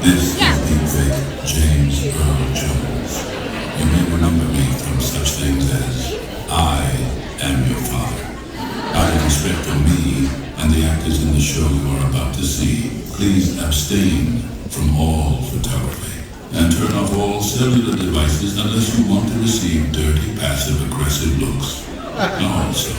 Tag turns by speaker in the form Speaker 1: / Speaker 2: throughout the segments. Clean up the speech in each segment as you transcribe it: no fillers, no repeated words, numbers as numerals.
Speaker 1: This is the James Earl Jones. You may remember me from such things as I Am Your Father. Out of respect for me and the actors in the show you are about to see, please abstain from all photography and turn off all cellular devices unless you want to receive dirty, passive-aggressive looks. And also,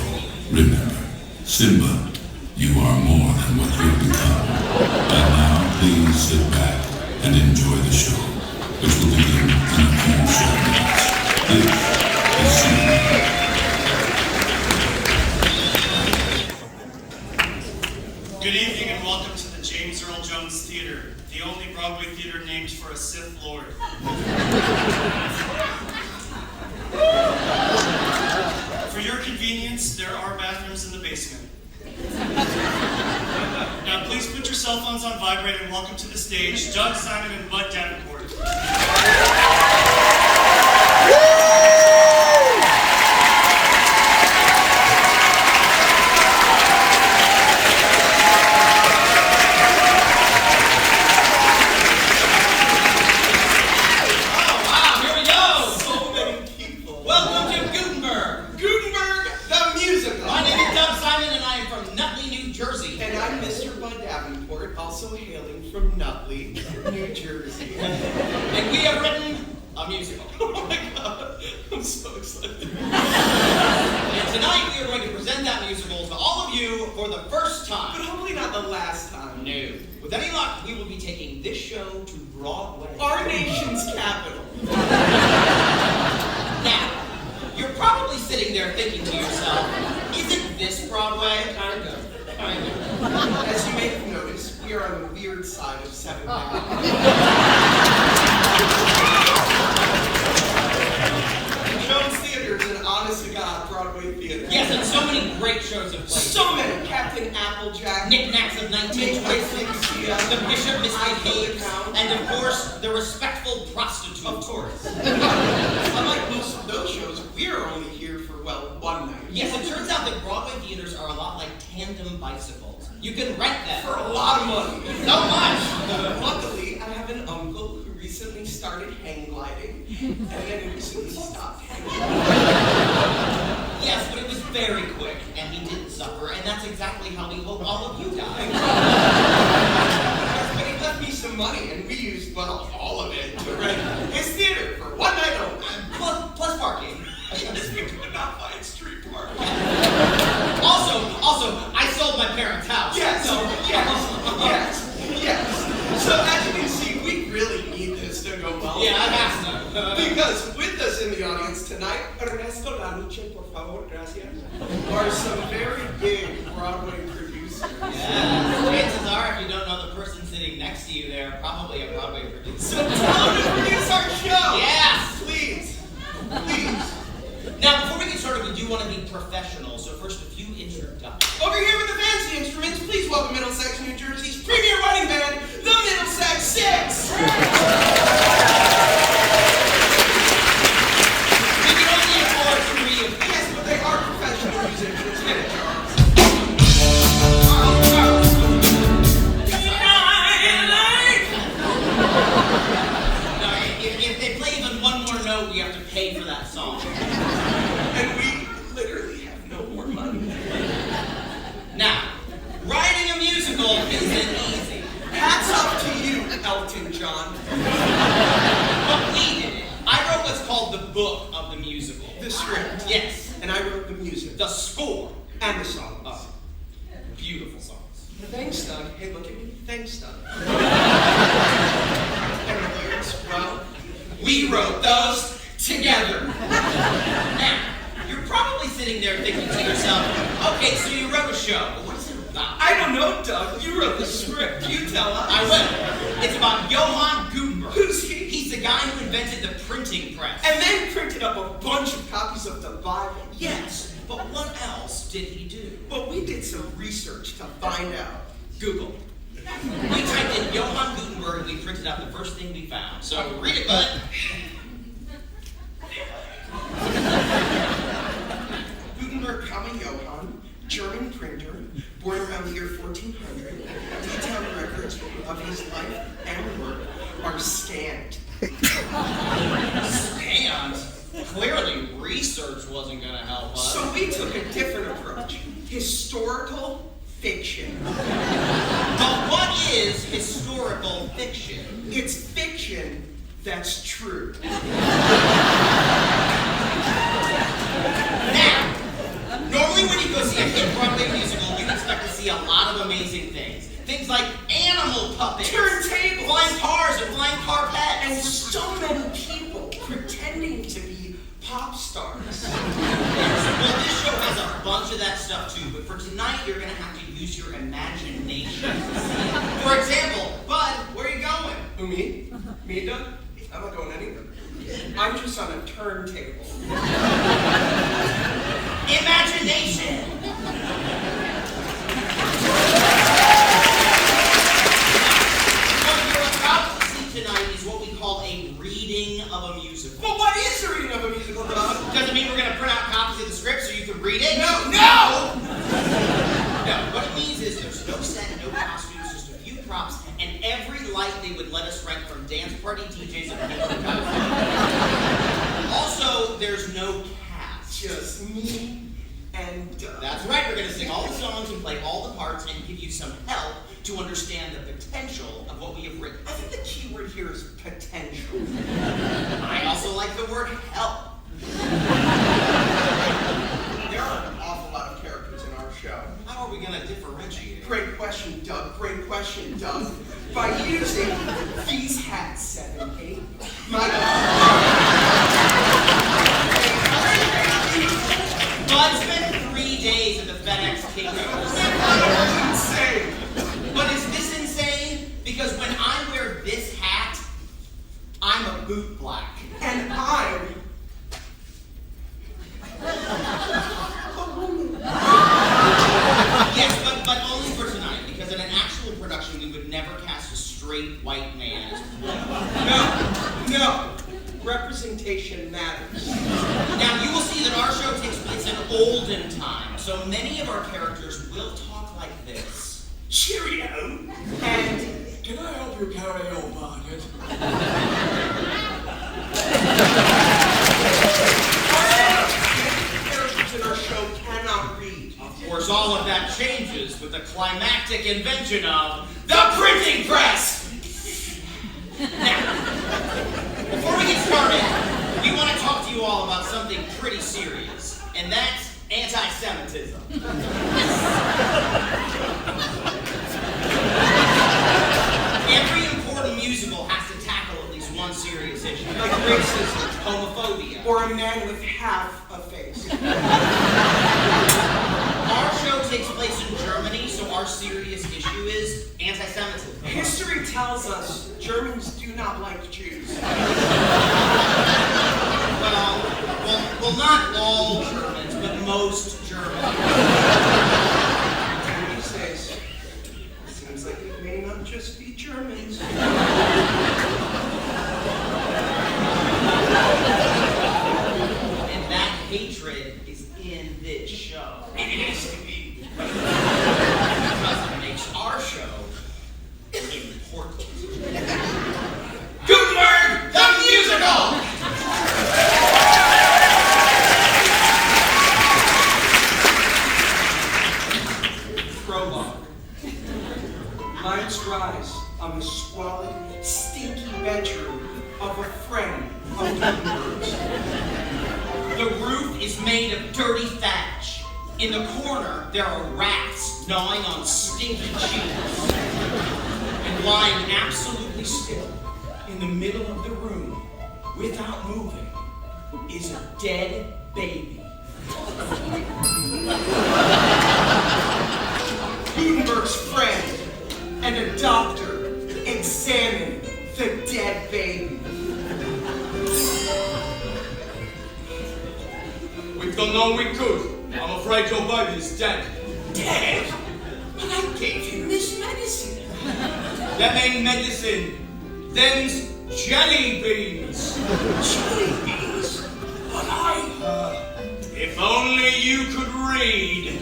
Speaker 1: remember, Simba, you are more than what you've become. And now, please sit back and enjoy the show, which will begin in a few short minutes. This is Simba.
Speaker 2: Good evening and welcome to the James Earl Jones Theater, the only Broadway theater named for a Sith Lord. For your convenience, there are bathrooms in the basement. Now please put your cell phones on vibrate and welcome to the stage, Doug, Simon, and Bud Davenport.
Speaker 3: Also hailing from Nutley, New Jersey.
Speaker 4: And we have written a musical.
Speaker 3: Oh my God, I'm so excited.
Speaker 4: And tonight we are going to present that musical to all of you for the first time.
Speaker 3: But hopefully not the last time.
Speaker 4: No. With any luck, we will be taking this show to Broadway.
Speaker 3: Our nation's capital.
Speaker 4: Now, you're probably sitting there thinking to yourself, isn't this Broadway? Kind of.
Speaker 3: As you may have noticed, we are on the weird side of 7 Jones Theater is an honest-to-God Broadway theater.
Speaker 4: Yes, and so many great shows have played.
Speaker 3: So many. Captain Applejack.
Speaker 4: Knickknacks of 1926. The Bishop Misbehaves. And of course, the Respectful Prostitute.
Speaker 3: Of course. Unlike most of those shows, we're only here for, well, one night.
Speaker 4: Yes, it turns out that Broadway theaters are a lot like tandem bicycles. You can rent them.
Speaker 3: For a lot of money.
Speaker 4: So much!
Speaker 3: Luckily, I have an uncle who recently started hang gliding, and then recently stopped hang gliding.
Speaker 4: Yes, but it was very quick, and he didn't suffer, and that's exactly how we hope all of you die.
Speaker 3: But he left me some money, and we used, well, all of it to rent his theater for one night only.
Speaker 4: Plus parking.
Speaker 3: Yes, we could not find street parking.
Speaker 4: Also, I sold my parents' house.
Speaker 3: Yes,
Speaker 4: so,
Speaker 3: yes. So as you can see, we really need this to go well.
Speaker 4: Yeah, I have to.
Speaker 3: Because with us in the audience tonight, Ernesto Lanuche, por favor, gracias, are some very big Broadway producers.
Speaker 4: Yeah, chances are, if you don't know the person sitting next to you, they're probably a Broadway producer.
Speaker 3: So tell them to produce our show.
Speaker 4: Yes!
Speaker 3: Please.
Speaker 4: Now, before we get started, we do want to be professional, so first a few introductions.
Speaker 3: Over here with the fancy instruments, please welcome Middlesex, New Jersey's premier wedding band, the Middlesex Six.
Speaker 4: We can only afford 3 of them.
Speaker 3: Yes, but they are professional musicians. Hit it, Charles.
Speaker 4: No, if they play even one more note, we have to pay for that song.
Speaker 3: And we literally have no more money.
Speaker 4: Now, writing a musical isn't easy.
Speaker 3: Hats off to you, Elton John.
Speaker 4: But we did it. I wrote what's called the book of the musical.
Speaker 3: The script.
Speaker 4: Yes.
Speaker 3: And I wrote the music.
Speaker 4: The score.
Speaker 3: And the songs.
Speaker 4: Beautiful songs.
Speaker 3: Thanks, Doug. Hey, look at me. Thanks, Doug. And the lyrics, well,
Speaker 4: We wrote those together. Now, you're probably sitting there thinking to yourself, okay, so you wrote a show, but what is it about?
Speaker 3: I don't know, Doug. You wrote the script. You tell us.
Speaker 4: I will. It's about Johann Gutenberg.
Speaker 3: Who's he?
Speaker 4: He's the guy who invented the printing press.
Speaker 3: And then printed up a bunch of copies of the Bible.
Speaker 4: Yes, but what else did he do?
Speaker 3: Well, we did some research to find out.
Speaker 4: Google. We typed in Johann Gutenberg and we printed out the first thing we found. So read it, bud.
Speaker 3: Gutenberg, Johann, German printer, born around the year 1400, detailed records of his life and work are scanned.
Speaker 4: Scanned? Clearly, research wasn't gonna help us.
Speaker 3: So we took a different approach. Historical fiction.
Speaker 4: But what is historical fiction?
Speaker 3: It's fiction that's true.
Speaker 4: Now, normally when you go see a hit Broadway musical, you expect to see a lot of amazing things. Things like animal puppets,
Speaker 3: Turntables,
Speaker 4: flying cars, and flying carpets.
Speaker 3: and so many people pretending to be pop stars.
Speaker 4: Well, this show has a bunch of that stuff too, but for tonight, you're gonna have to use your imagination. For example, Bud, where are you going?
Speaker 3: Who, me? Me, Doug? I'm not going anywhere. I'm just on a turntable.
Speaker 4: Imagination! What you're about to see tonight is what we call a reading of a musical.
Speaker 3: But what is a reading of a musical, Doug?
Speaker 4: Doesn't mean we're gonna print out copies of the script so you can read it.
Speaker 3: No!
Speaker 4: No, what it means is there's no set, no costumes, just a few props, and every light they would let us rent from dance party DJs and people. Also, there's no cast.
Speaker 3: Just me and Doug.
Speaker 4: That's right, we're gonna sing all the songs and play all the parts and give you some help to understand the potential of what we have written.
Speaker 3: I think the key word here is potential.
Speaker 4: I also like the word help.
Speaker 3: There are an awful lot of characters in our show.
Speaker 4: How are we gonna differentiate?
Speaker 3: Great question, Doug. Great question, Doug. By using these hats, 7, 8. My
Speaker 4: Bud spent 3 days at the FedEx Kingdoms.
Speaker 3: insane.
Speaker 4: But is this insane? Because when I wear this hat, I'm a boot black.
Speaker 3: And I'm
Speaker 4: Yes, but only for tonight, because in an actual production, we would never cast a straight white man as
Speaker 3: no. Representation matters.
Speaker 4: Now, you will see that our show takes place in olden times, so many of our characters will talk like this.
Speaker 3: Cheerio. And
Speaker 5: Can I help you carry your bucket?
Speaker 3: characters in our show cannot read.
Speaker 4: Of course, all of that changes with the climactic invention of the printing press! Now, before we get started, we want to talk to you all about something pretty serious, and that's anti-Semitism. Every important musical has to tackle at least one serious issue,
Speaker 3: Like racism.
Speaker 4: homophobia.
Speaker 3: Or a man with half a face.
Speaker 4: Our show takes place in Germany, so our serious issue is anti-Semitism.
Speaker 3: History tells us Germans do not like Jews.
Speaker 4: Well, not all Germans, but most Germans.
Speaker 3: These days, seems like it may not just be Germans.
Speaker 4: And that hatred is in this show.
Speaker 3: It has to be.
Speaker 4: Because it makes our show important. Gutenberg, the musical!
Speaker 3: Prologue. Lights rise on the squalid, stinky bedroom of a friend of Gutenberg's.
Speaker 4: The roof is made of dirty thatch. In the corner, there are rats gnawing on stinky cheese. And lying absolutely still, in the middle of the room, without moving, is a dead baby.
Speaker 3: Gutenberg's friend and a doctor examine the dead baby.
Speaker 5: We've done all we could. I'm afraid your baby's dead.
Speaker 3: Dead? But I gave him this medicine.
Speaker 5: That ain't medicine. Them's jelly beans.
Speaker 3: Jelly beans? But I
Speaker 5: If only you could read.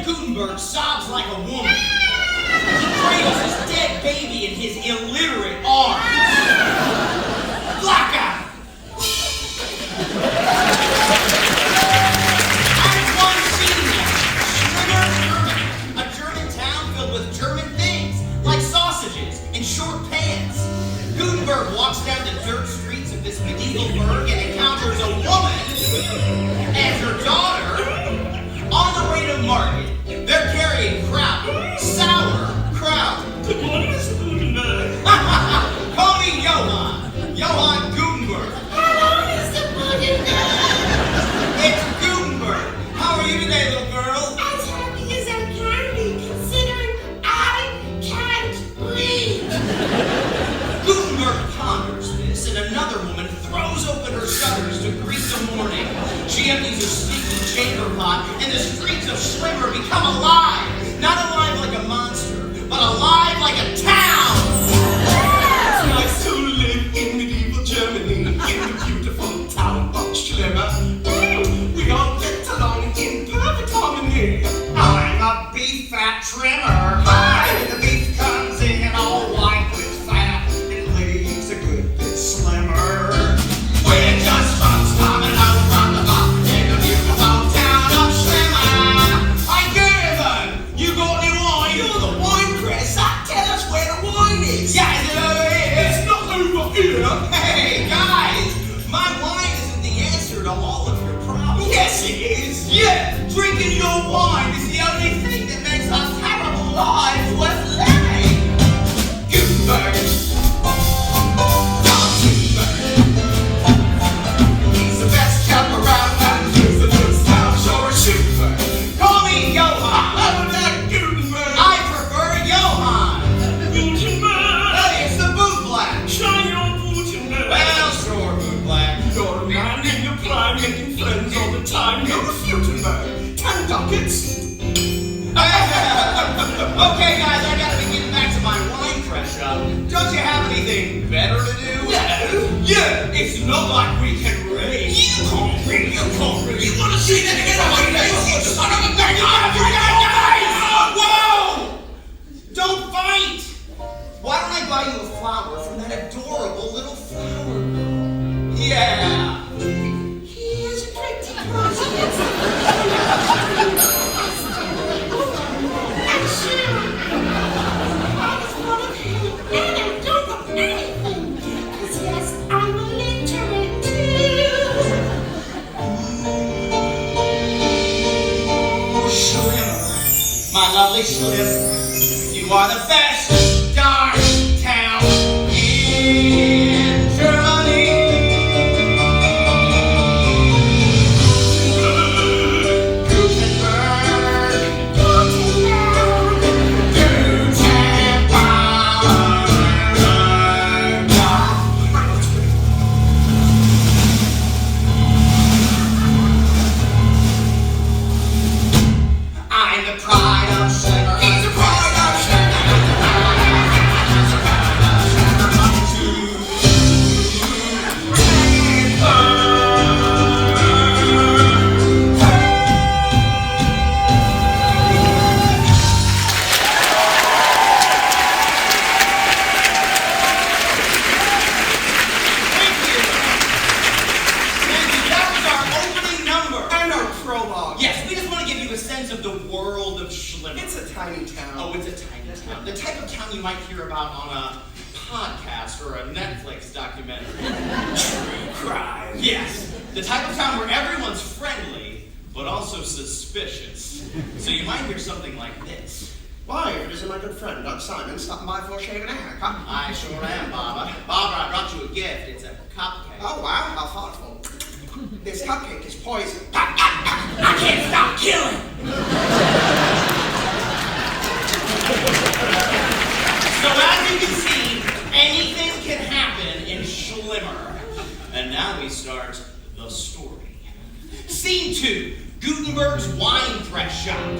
Speaker 4: Gutenberg sobs like a woman. He cradles his dead baby in his illiterate arms. Blackout! Act 1, scene 1. Schlimmer, Germany. A German town filled with German things, like sausages and short pants. Gutenberg walks down the dirt streets of this medieval burg and encounters a woman and her daughter on the way to market. They're carrying kraut, sour kraut.
Speaker 3: Good morning, Mr. Gutenberg.
Speaker 4: Call me Johann. Johann Gutenberg.
Speaker 6: Hello, Mr. Gutenberg.
Speaker 4: It's Gutenberg. How are you today, little girl?
Speaker 6: As happy as I can be, considering I can't breathe.
Speaker 4: Gutenberg ponders this, and another woman throws open her shutters to greet the morning. She empties her stinky chamber pot, and the streets of Schlimmer become alive. Not alive like a monster, but alive like a town.
Speaker 3: It's nice to live in medieval Germany, in the beautiful town of Schlimmer. We all get along in perfect harmony.
Speaker 4: I'm a beef fat trimmer.
Speaker 3: Hi, the beef comes in all white with fat and leaves a good bit slimmer.
Speaker 4: We're just folks coming out from the block in the beautiful town of Schlimmer. Hey, German, you got any wine?
Speaker 3: You're the wine press. Tell us where the wine is.
Speaker 4: Yeah, is it over here?
Speaker 3: It's not over here.
Speaker 4: Hey, guys, my wine isn't the answer to all of your problems.
Speaker 3: Yes, it is.
Speaker 4: Yeah, drinking your wine is the only thing that makes our terrible lives worth living.
Speaker 3: Gutenberg. He's the best chap around and he's the best town sure super.
Speaker 4: Call me Johann.
Speaker 3: I would like Gutenberg.
Speaker 4: I prefer Johann.
Speaker 3: Gutenberg.
Speaker 4: Hey, it's the boot black.
Speaker 3: Shine your Gutenberg.
Speaker 4: Well, sure, boot black.
Speaker 3: You're a man in your prime, making friends all the time. You're a Gutenberg. 10 ducats.
Speaker 4: Okay, guys, I gotta be getting back to my wine press shop. Don't you have anything better to do?
Speaker 3: No. Yeah, it's not like we can read. You can't read. You can't read. You want to see that again? You son of a bitch!
Speaker 4: Whoa! Don't fight! Why don't I buy you a flower from that adorable little flower girl? Yeah.
Speaker 6: He is pretty close. I'm sure. I was one of him, and I don't know anything. 'Cause yes, I'm illiterate too.
Speaker 4: Schlimmer, my lovely Schlimmer, you are the best darn town in Germany. Gutenberg,
Speaker 6: Gutenberg.
Speaker 4: I'm the pride of Schlimmer.
Speaker 3: He's the pride of
Speaker 4: Thank you. That was our opening number.
Speaker 3: And our prologue.
Speaker 4: Yes, we just want to give you a sense of the world of Schlimmer.
Speaker 3: It's a tiny town.
Speaker 4: Oh, it's a tiny town. The type of town you might hear about on a podcast or a Netflix documentary.
Speaker 3: True crime.
Speaker 4: Yes, the type of town where everyone's friendly, but also suspicious. So you might hear something like this.
Speaker 3: Why, if it isn't my good friend, Doug Simon, stopping by for a shave and a haircut.
Speaker 4: I sure am, Barbara. Barbara, I brought you a gift. It's a cupcake.
Speaker 3: Oh, wow, how thoughtful. This cupcake is poison.
Speaker 4: I can't stop killing! So as you can see, anything can happen in Schlimmer. And now we start the story. Scene 2, Gutenberg's wine press shop.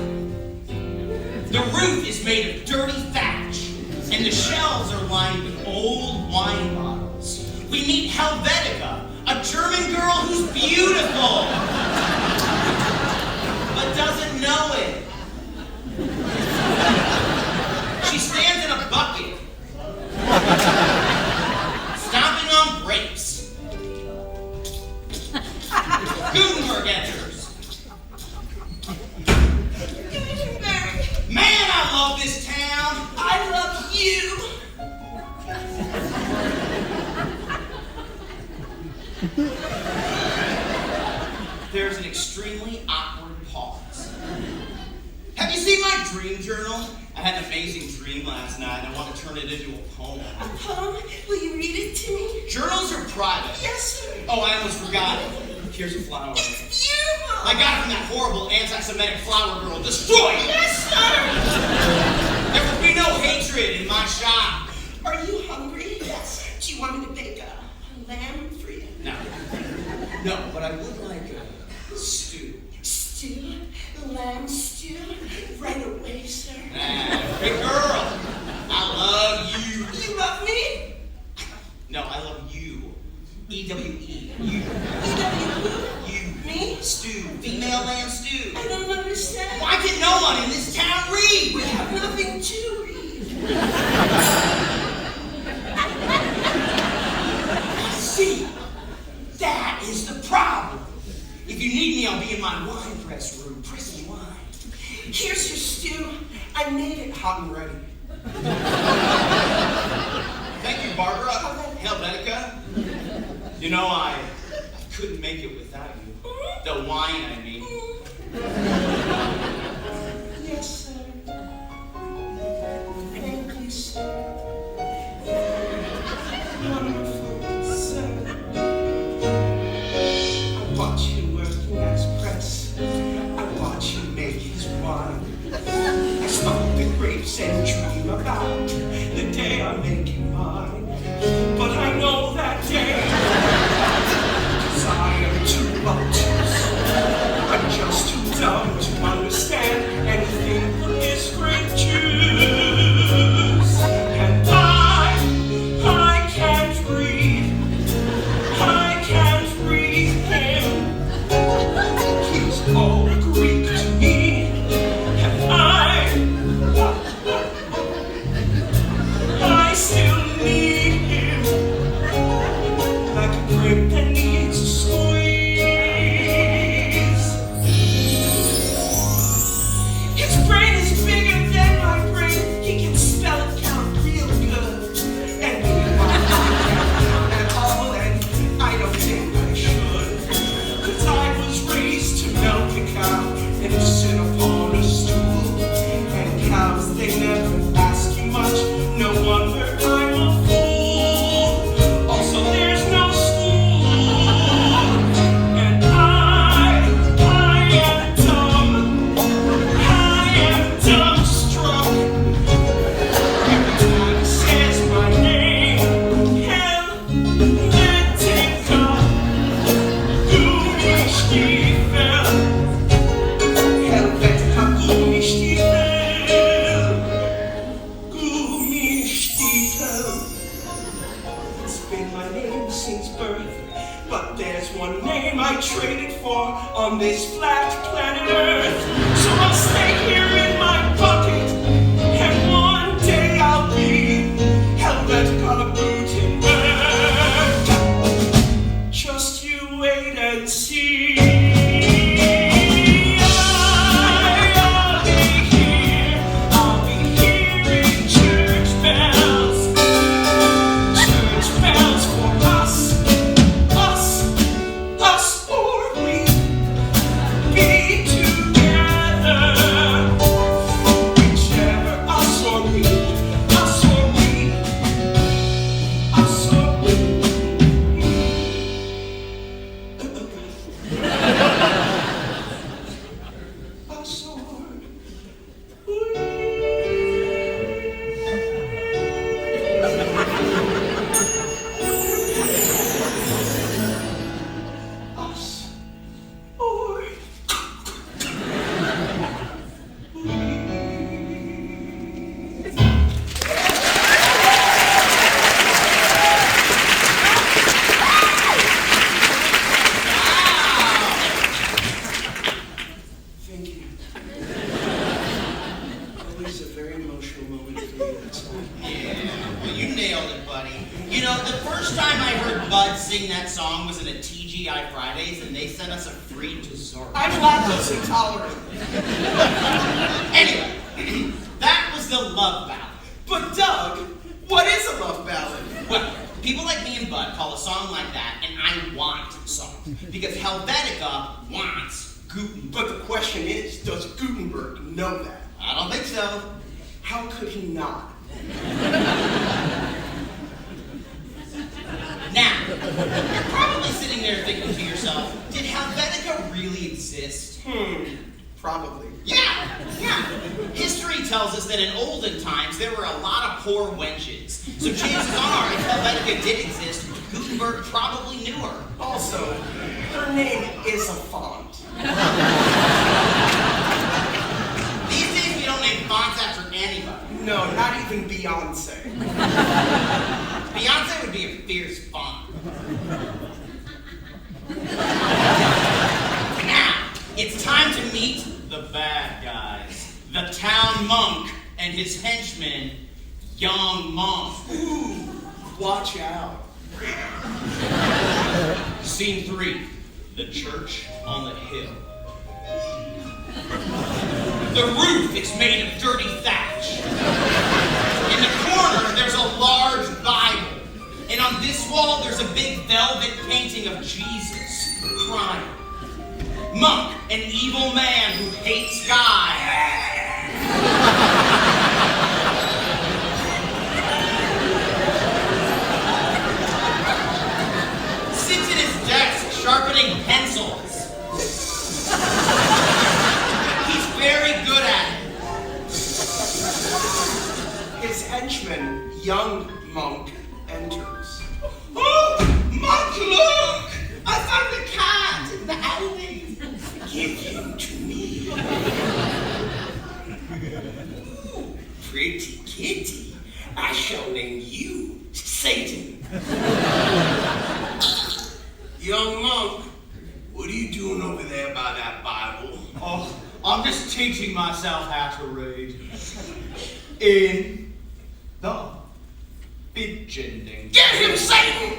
Speaker 4: The roof is made of dirty thatch, and the shelves are lined with old wine bottles. We meet Helvetica, a German girl who's beautiful, but doesn't know it. dream journal? I had an amazing dream last night, and I want to turn it into a poem.
Speaker 6: A poem? Will you read it to me?
Speaker 4: Journals are private.
Speaker 6: Yes, sir.
Speaker 4: Oh, I almost forgot. Here's a flower.
Speaker 6: It's beautiful.
Speaker 4: I got it from that horrible anti-Semitic flower girl. Destroy it!
Speaker 6: Yes, sir.
Speaker 4: There will be no hatred in my shop.
Speaker 6: Are you hungry? Yes. Do you want me to bake a lamb for you?
Speaker 4: No. No, but I would like a stew.
Speaker 6: Stew? Lamb stew? Right away, sir.
Speaker 4: Hey, girl. I love you.
Speaker 6: You love me?
Speaker 4: No, I love you. E-W-E. You.
Speaker 6: E-W-U?
Speaker 4: You.
Speaker 6: Me?
Speaker 4: Stew. Female lamb stew.
Speaker 6: I don't understand.
Speaker 4: Why can no one in this town read?
Speaker 6: We have nothing to read.
Speaker 4: See, that is the problem. If you need me, I'll be in my wine press room, pressing wine.
Speaker 6: Here's your stew. I made it hot and ready.
Speaker 4: Thank you, Barbara. Helvetica. You know, I couldn't make it without you. The wine, I mean.
Speaker 6: Yes, sir. Thank you, sir. Wonderful, sir. I watch him working as press. I watch him make his wine. I smoke the grapes and dream about the day I make him mine. But I know that day, 'cause I am too obtuse. I'm just too dumb to understand anything but this grape juice. And I can't read him. He's all Greek to me, and I still need him, like a grape that needs a squeeze. His brain is bigger than my brain. He can spell and count real good. And me, I can't count at all, and I don't think I should. 'Cause I was raised to milk a cow and to sit upon a stool. And cows, they never ask you much. No wonder I'm a fool. Also, there's no school. And I am dumb. I am dumbstruck. Every time he says my name, Helvetica, Gummistiefel. Helvetica, Gummistiefel. Gummistiefel. It's been my name since birth, but there's one name I traded for on this flat planet Earth. So I'll stay here in my bucket, and one day I'll be Helvetica Gutenberg. Just you wait and see. I'll be hearing church bells. Church bells for us or we be together. Whichever, us or we, us or we, us or we. Us or we. Us or we. Thank you. Always a very emotional moment for me, that's all.
Speaker 4: Yeah, well, you nailed it, buddy. You know, the first time I heard Bud sing that song was in a TGI Fridays, and they sent us a free dessert.
Speaker 6: I'm lactose intolerant.
Speaker 4: Anyway, that was the love ballad.
Speaker 6: But Doug, what is a love ballad?
Speaker 4: Well, people like me and Bud call a song like that an I want song, because Helvetica wants Gutenberg.
Speaker 6: But the question is, does Gutenberg Gutenberg know that?
Speaker 4: I don't think so.
Speaker 6: How could he not?
Speaker 4: Now, you're probably sitting there thinking to yourself, did Helvetica really exist?
Speaker 6: Probably.
Speaker 4: Yeah. History tells us that in olden times, there were a lot of poor wenches. So chances are, if Helvetica did exist, Gutenberg probably knew her.
Speaker 6: Also, her name is a font.
Speaker 4: These days, we don't name fonts after anybody.
Speaker 6: No, not even Beyonce.
Speaker 4: Beyonce would be a fierce font. Now, it's time to meet the bad guys. The town monk and his henchman, young monk.
Speaker 6: Ooh, watch out.
Speaker 4: Scene 3, the church on the hill. The roof is made of dirty thatch. In the corner, there's a large Bible. And on this wall, there's a big velvet painting of Jesus crying. Monk, an evil man who hates God. Sits at his desk sharpening pencils. He's very good at it.
Speaker 6: His henchman, young monk, enters.
Speaker 3: Oh, Monk, look! I found the cat in the alley. Give him to me. Ooh, pretty kitty. I shall name you Satan. Young monk, what are you doing over there by that Bible?
Speaker 5: Oh, I'm just teaching myself how to read. In the beginning.
Speaker 3: Get him, Satan!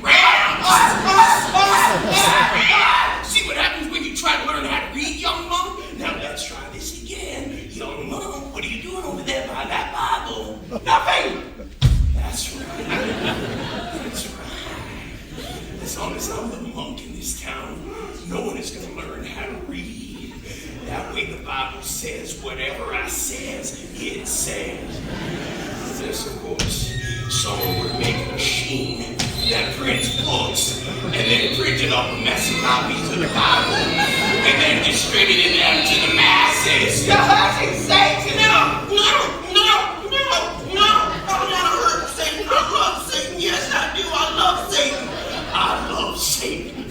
Speaker 3: See what happens when you try to learn how to read, young monk? Now let's try this again. Young monk, what are you doing over there by that Bible? Nothing! That's right. That's right. As long as I'm the monk in this town, no one is going to learn how to read. That way the Bible says whatever I says, it says. This, of course, someone would make a machine that prints books and then printed up a mess of copies of the Bible and then distributed them to the masses. You're hurting Satan! No! I don't want to hurt Satan. I love Satan. Yes, I do. I love Satan. I love Satan.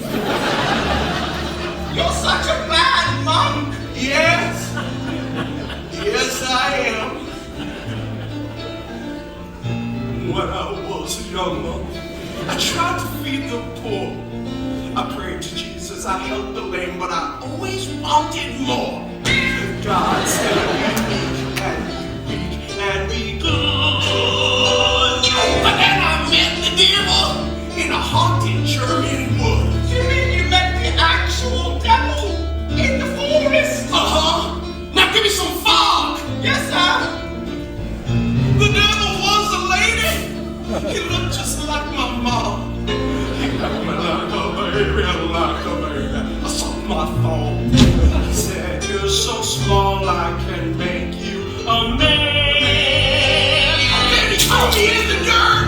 Speaker 4: You're such a bad monk.
Speaker 3: Yes. Yes, I am. When I was a young monk, I tried to feed the poor. I prayed to Jesus, I helped the lame, but I always wanted more. God said be good. But then I met the devil in a haunted German wood.
Speaker 4: You mean you met the actual devil in the forest?
Speaker 3: Uh-huh. Now give me some fog.
Speaker 4: Yes, sir.
Speaker 3: The devil was a lady. He looked just like my mom. He left me like a baby, like a baby. I saw my phone. He said, you're so small, I can make you a man. Then he threw me in the dirt,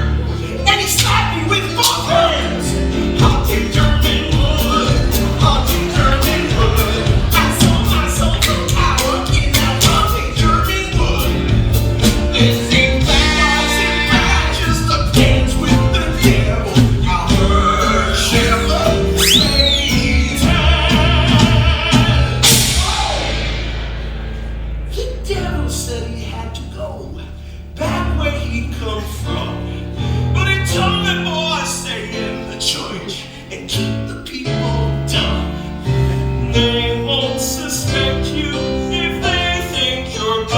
Speaker 3: and he slapped me with both hands. Haunted German wood, haunted German wood. I saw my soul from power in that haunted German wood. Listen back, just a dance with the devil. I worship Satan. The devil said he had to go back where he come from. But he told me, boy, stay in the church and keep the people dumb. They won't suspect you if they think you're good.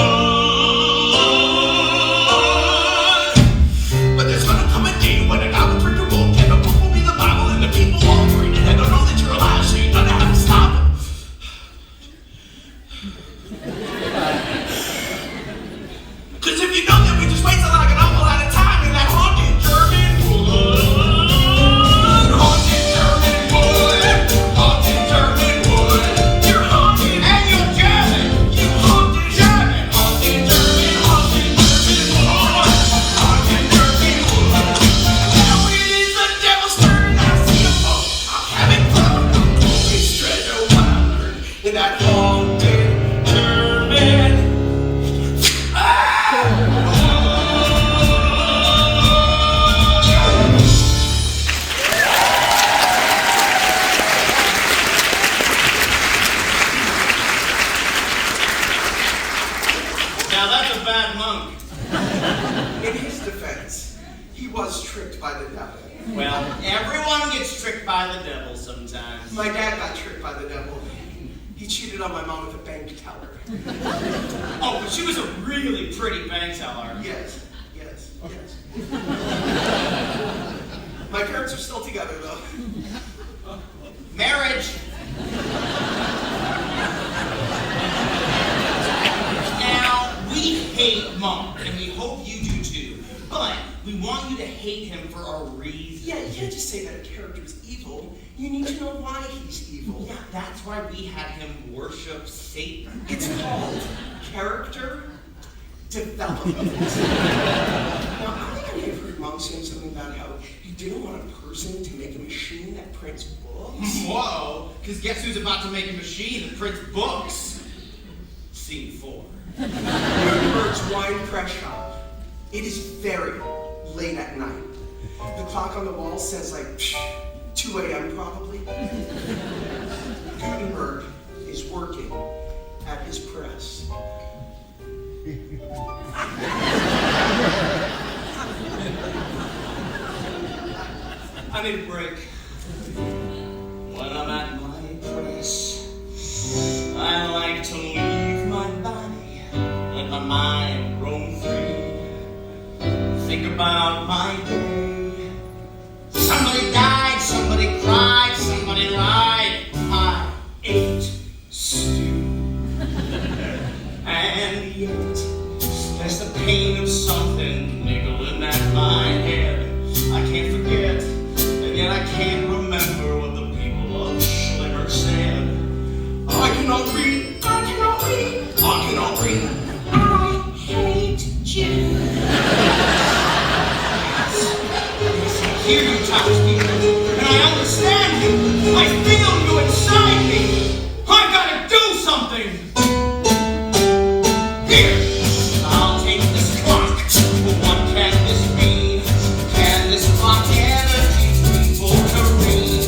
Speaker 3: But there's gonna come a day when a God will print a book and the book will be the Bible and the people won't read it and they'll know that you're alive, so you're gonna have to stop it. Cause if you know that we just wasted like an awful lot of time in that haunted German wood. Haunted German wood.
Speaker 4: Now that's a bad monk.
Speaker 6: In his defense, he was tricked by the devil.
Speaker 4: Well, everyone gets tricked by the devil sometimes.
Speaker 6: My dad got tricked by the devil. He cheated on my mom with a bank teller.
Speaker 4: Oh, but she was a really pretty bank teller.
Speaker 6: Yes. My parents are still together, though.
Speaker 4: Marriage. Now, we hate Monk, and we hope you do too. But we want you to hate him for a reason.
Speaker 6: Yeah, you can't just say that a character is evil. You need to know why he's evil.
Speaker 4: Yeah, that's why we had him worship Satan.
Speaker 6: It's called character development. Now, I think I may have heard Mom saying something about how you didn't want a person to make a machine that prints books.
Speaker 4: Whoa, because guess who's about to make a machine that prints books? Scene 4.
Speaker 6: Gutenberg's wine press shop. It is very late at night. The clock on the wall says like 2 a.m. probably. Gutenberg is working at his press.
Speaker 4: I need a break. When I'm at my press, I like to leave my body, let my mind roam free. Think about my day. Somebody died, somebody cried, somebody lied. I ate stew. And yet, there's the pain of something niggling at my head. I can't forget, and yet I can't remember what the people of Schlimmer said. I cannot read, I cannot read, I cannot read. I hate you. Yes, I hear you, townspeople, and I understand you. I feel you inside me. I've got to do something. Here, I'll take this clock. What can this mean? Can this clock ever teach people to read?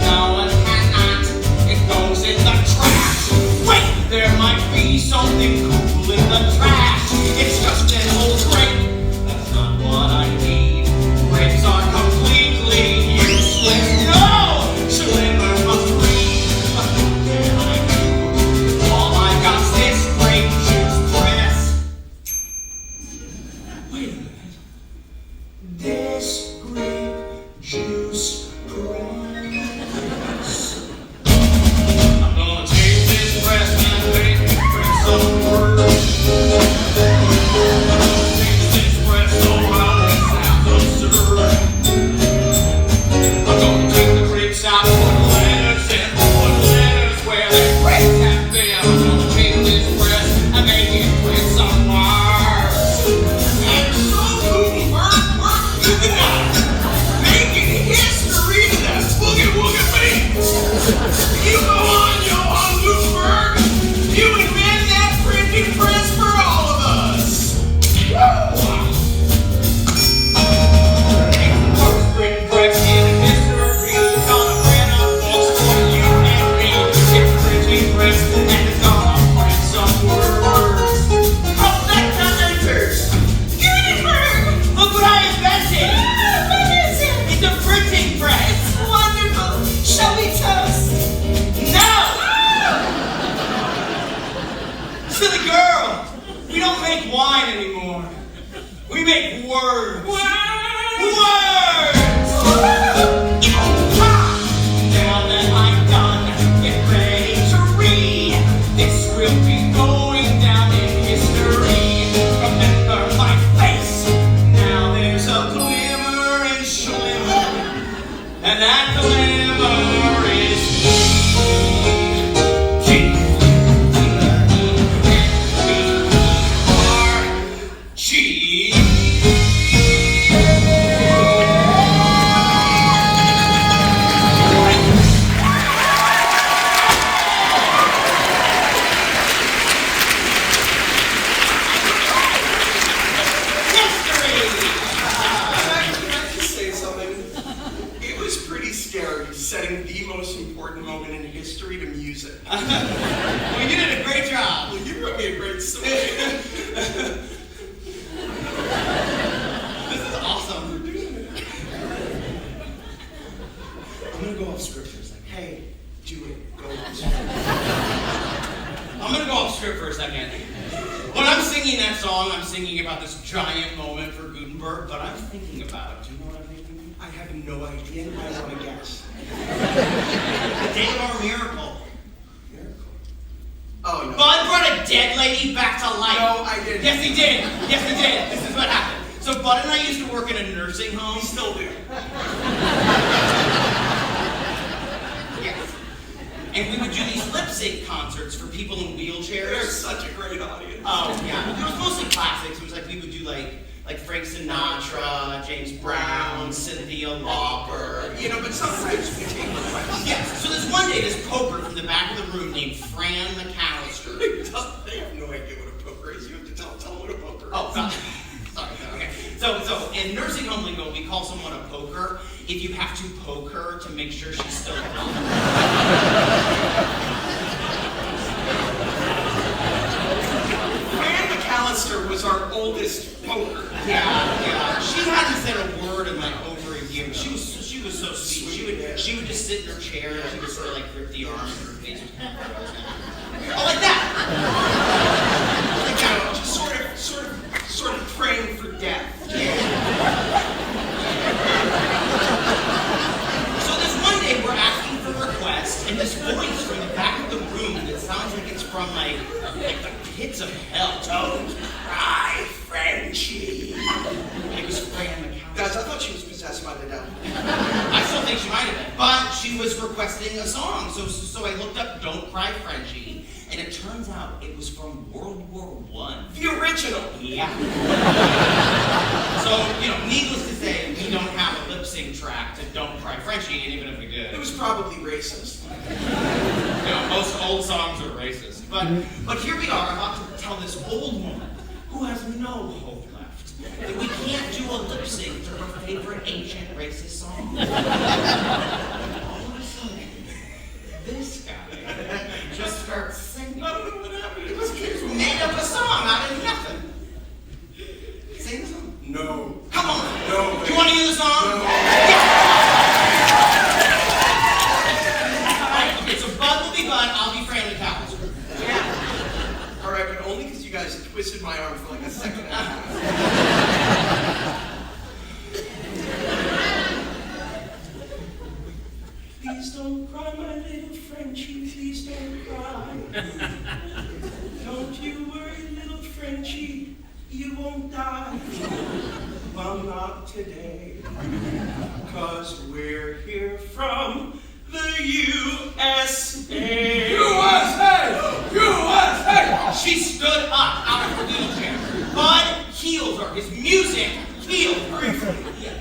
Speaker 4: No, it cannot. It goes in the trash. Wait, there might be something cool in the trash. It's just an old grape. That's not what I need. Grapes are completely useless. No! Schlimmer must read. But what can I do? All I got's this grape juice press. Wait a minute. This grape juice press. I'm gonna take this press and make it print some words. Take this press so loud it sounds absurd. I'm gonna take the grapes out, put letters in, put letters where the grapes have been. I'm gonna take this press and make it print some words. And so Gutenberg worked making history to that boogie woogie beat. You go on, Johann Gutenberg. You invented that printing press for all of us. Worst printing press in history. Gonna print up books for you and me. It's a printing press and it's gonna print some words. Oh, that enters. Gutenberg! Look what I invented!
Speaker 6: What is it?
Speaker 4: It's a printing press!
Speaker 6: Wonderful. Shall we toast?
Speaker 4: No! Silly girl! We don't make wine anymore. We make words. Words! Now that I'm done, get ready to read. This will be going down in history. Remember my face. Now there's a glimmer in Schlimmer. And that glimmer is G. When I'm singing that song, I'm singing about this giant moment for Gutenberg, but I'm thinking about it. Do you know what I'm thinking?
Speaker 6: I have no idea. I want to guess.
Speaker 4: The day of our miracle.
Speaker 6: Miracle. Oh, no.
Speaker 4: Bud brought a dead lady back to life.
Speaker 6: No, I didn't.
Speaker 4: Yes, he did. Yes, he did. This is what happened. So Bud and I used to work in a nursing home.
Speaker 6: We still do.
Speaker 4: Yes. And we would do these lip sync concerts for people in wheelchairs.
Speaker 6: They're such a great audience.
Speaker 4: Oh, yeah. It was mostly classics. It was like we would do like Frank Sinatra, James Brown, Cynthia Lauper.
Speaker 6: You know, but sometimes we take requests.
Speaker 4: Yes. So this one day, this poker from the back of the room named Fran McAllister.
Speaker 6: They have no idea what a poker is. You have to tell them what a poker is.
Speaker 4: Oh, sorry. Okay. So in nursing home lingo, we call someone a poker if you have to poke her to make sure she's still alive.
Speaker 6: Fran McAllister was our oldest poker.
Speaker 4: Yeah. She hadn't said a word in like over a year. She was so sweet. She would just sit in her chair and she would sort of like grip the arm and her face would kind of frozen. Oh, like that.
Speaker 6: Like that, just sort of praying for death.
Speaker 4: Yeah. So this one day we're asking for requests, and this voice from the back of the room that sounds like it's from like the pits of hell.
Speaker 6: Don't cry, Frenchie.
Speaker 4: It was Fran McAllister.
Speaker 6: Guys, I thought she was possessed by the devil.
Speaker 4: I still think she might have been, but she was requesting a song. So I looked up "Don't Cry, Frenchie," and it turns out it was from World War I.
Speaker 6: The original.
Speaker 4: Yeah. So, needless to say, we don't have a lip sync track to "Don't Cry, Frenchie," and even if we did,
Speaker 6: It was probably racist.
Speaker 4: most old songs are racist. But here we are about to tell this old woman who has no hope left that we can't do a lip sync to her favorite ancient racist song. All of a sudden, this guy just starts singing.
Speaker 6: I don't know what happened.
Speaker 4: He made up a song out of nothing. Sing the song.
Speaker 6: No.
Speaker 4: Come on.
Speaker 6: No.
Speaker 4: Do you want to hear the song?
Speaker 6: No.
Speaker 4: Alright, okay, so Bud will be Bud, I'll be Fran McAllister.
Speaker 6: Yeah. All right, but only because you guys twisted my arm for like a second and a half. Please don't cry, my little Frenchie. Please don't cry. Don't you worry, little Frenchie. You won't die. Well, not today. 'Cause we're here from the USA.
Speaker 4: USA! She stood up out of her wheelchair. Bud healed her. His music healed her.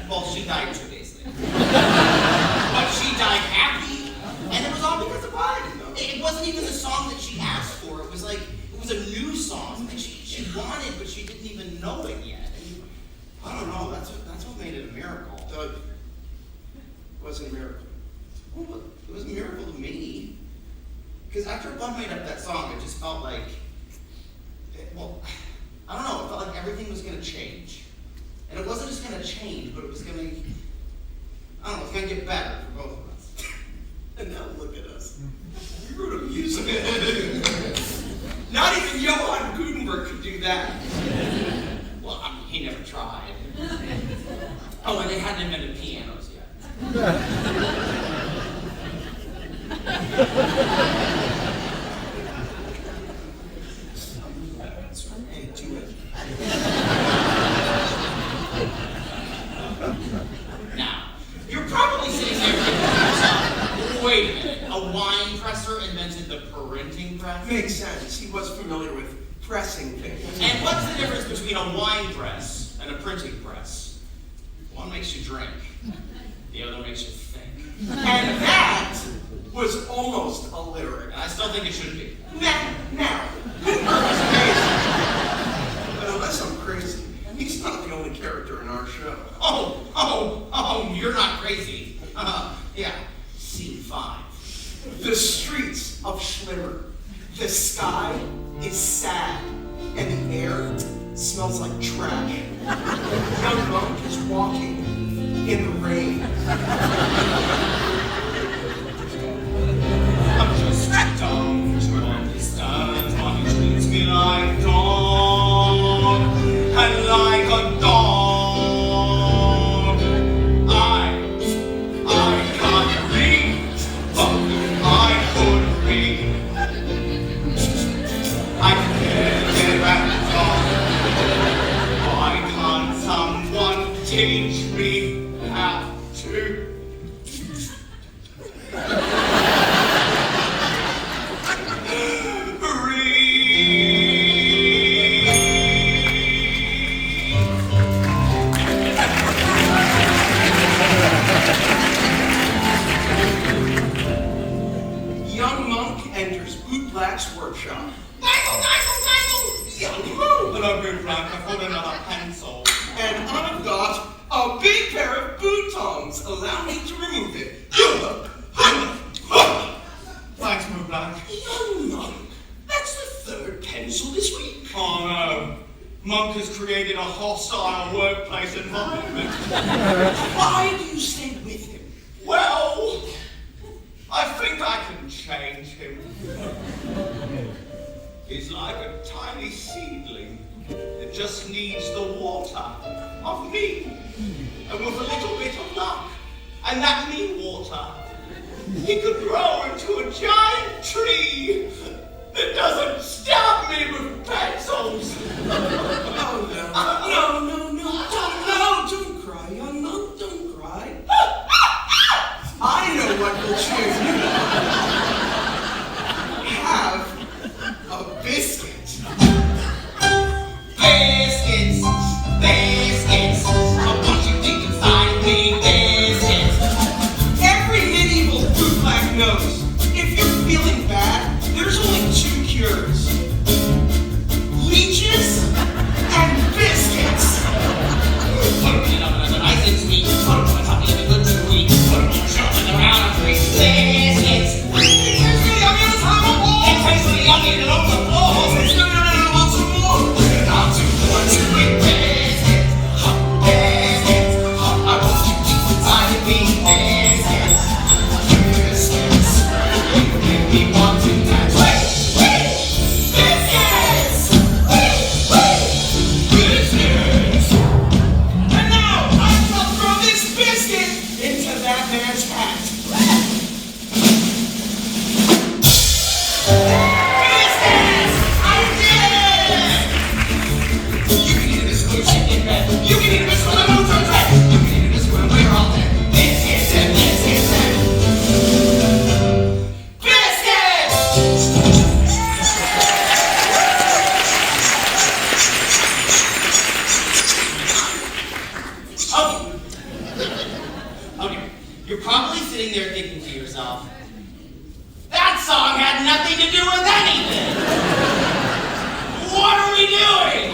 Speaker 4: Well, she died 2 days later. But she died happy, and it was all because of Bud. It wasn't even the song that she asked for. It was a new song that she wanted, but she didn't even know it yet. And I don't know. That's what made it a miracle.
Speaker 6: Doug, it wasn't a miracle.
Speaker 4: Well, it was a miracle to me. Because after Bud made up that song, it just felt like, I don't know, it felt like everything was going to change. And it wasn't just going to change, but it was going to, I don't know, it's going to get better for both of us.
Speaker 6: And now look at us. We wrote a musical. Not even Johann Gutenberg could do that.
Speaker 4: Well, I mean, he never tried. Oh, and they hadn't invented pianos yet.
Speaker 6: Hey, do it.
Speaker 4: Now, you're probably sitting there thinking to yourself, wait a minute, a wine presser invented the printing press?
Speaker 6: Makes sense. He was familiar with pressing things.
Speaker 4: And what's the difference between a wine press and a printing press? One makes you drink, the other makes you think.
Speaker 6: And that was almost a lyric.
Speaker 4: And I still think it should be.
Speaker 6: Now, Gutenberg was amazing. But unless I'm crazy, he's not the only character in our show.
Speaker 4: Oh, you're not crazy. Yeah, scene 5.
Speaker 6: The streets of Schlimmer. The sky is sad, and the air smells like trash. Young monk is walking in the rain.
Speaker 4: I'm just dumb, all these times, mommy treats me like dawn.
Speaker 3: and like a dog. I can't read, but I could read. I can't get back on. Why can't someone teach me how to
Speaker 6: Young monk enters bootblack's workshop. Young monk!
Speaker 3: Hello, Big Black. I found another pencil.
Speaker 6: And I've got a big pair of boot tongs. Allow me to remove it.
Speaker 3: Thanks, Big Black.
Speaker 6: Young monk, that's the third pencil this week.
Speaker 3: Oh no. Monk has created a hostile workplace environment.
Speaker 6: Why do you stay with him?
Speaker 3: Well, I think I can change him. He's like a tiny seedling that just needs the water of me. And with a little bit of luck and that me water, he could grow into a giant tree that doesn't stab me with pencils.
Speaker 6: Oh, no, don't cry, young monk, don't cry. I know what will cheer you. Have a biscuit.
Speaker 4: Biscuits, biscuits. What you think you find me? Biscuits.
Speaker 6: Every medieval bootblack knows, if you're feeling bad, there's only two cures. Leeches and biscuits.
Speaker 4: Put 'em in an oven under nice and sweet. Put 'em on top of the good sweet. Put 'em on the shelf and around a tree. Biscuits.
Speaker 6: It tastes really yummy on the top of the wall.
Speaker 4: It tastes really yummy and on the floor.
Speaker 6: No, want some more.
Speaker 4: Not too much to eat. Biscuits. Biscuits. I want you to find me. Biscuits. Biscuits. You make me want to dance. Wait. Biscuits. Biscuits.
Speaker 6: And now I shall throw this biscuit into that man's hat. Biscuits! I did it!
Speaker 4: You can eat this with chicken bread. You can eat this with a motor bread. You can eat this when we're all dead. Biscuits and biscuits and
Speaker 6: Biscuits!
Speaker 4: Okay. You're probably sitting there thinking to yourself, that song had nothing to do with anything. What are we doing?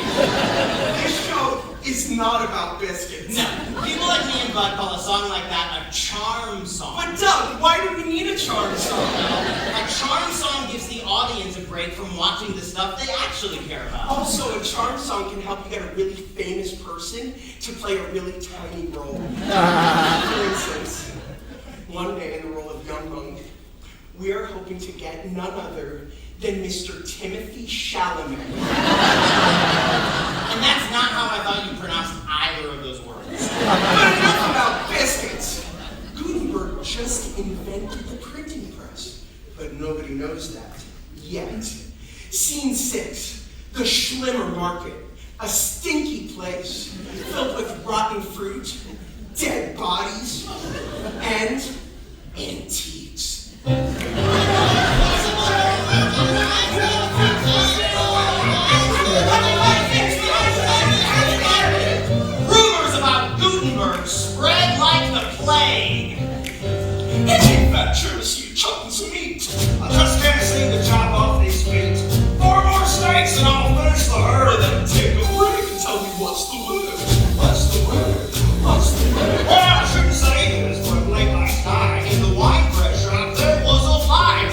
Speaker 6: This show is not about biscuits.
Speaker 4: No, people like me and Bud call a song like that a charm song.
Speaker 6: But Doug, why do we need a charm song?
Speaker 4: A charm song gives the audience a break from watching the stuff they actually care about.
Speaker 6: Also, a charm song can help you get a really famous person to play a really tiny role. For instance, one day in the role of young monk, we are hoping to get none other than Mr. Timothy Chalamet.
Speaker 4: And that's not how I thought you pronounced either of those words.
Speaker 6: But enough about biscuits. Gutenberg just invented the printing press, but nobody knows that yet. Scene 6, the Schlimmer Market, a stinky place filled with rotten fruit, dead bodies, and antiques.
Speaker 4: Rumors about Gutenberg spread like the plague.
Speaker 3: It's infectious, you chunks of meat. I just can't seem to chop off these feet. 4 more steaks and I'll finish the herd. Then take a break and tell me what's the word. What's the word? What's the word? Well, I shouldn't say this, but late last night in the wine press shop there was a lie.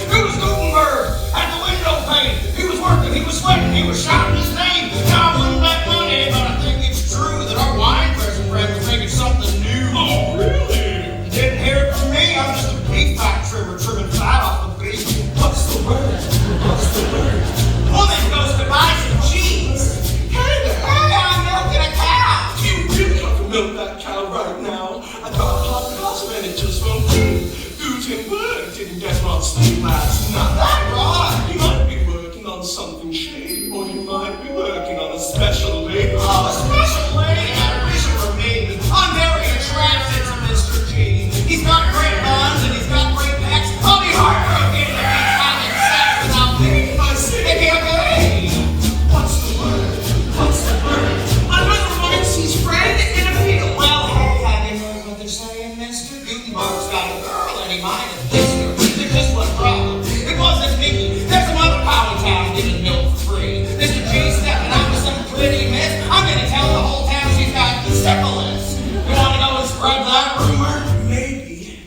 Speaker 3: special lady.
Speaker 4: Oh, a special lady had a vision for me. I'm very attracted to Mr. G. He's got great buns and he's got great pecs. I'll be heartbroken if he's having sex without me.
Speaker 3: I see.
Speaker 4: If you agree.
Speaker 3: What's the word? What's the word? Another woman sees friend in a field.
Speaker 4: Well, hey, have you heard what they're saying, Mr. Gutenberg's got a girl and he might have kissed her. There's just one problem. It wasn't me. There's some other power town getting milk for free. Mr. G stepping out with some pretty miss. I'm gonna tell the whole town she's got syphilis. You wanna go and spread that rumor?
Speaker 3: Maybe.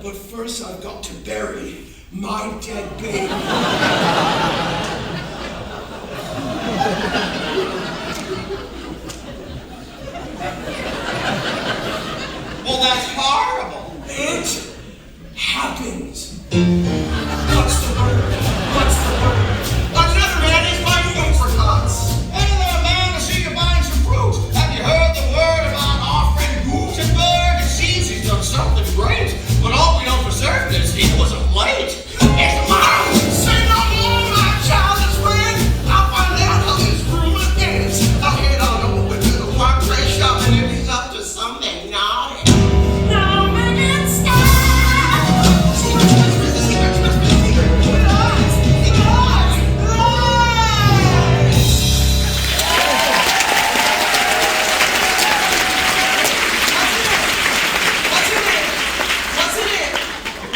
Speaker 3: But first I've got to bury my dead baby.
Speaker 4: Well, that's horrible.
Speaker 3: It happens. What's the word? What's the word? Another man is buying apricots.
Speaker 4: Hey there, man, I see you're buying some fruit. Have you heard the word about our friend Gutenberg? It seems he's done something great, but all we know for certain is he wasn't late. It's mine!
Speaker 3: Say no more, my childish friend. I'll find out how this rumor ends. I'll head on over to the park dress shop and if he's up to something naughty.
Speaker 6: Now make it stop.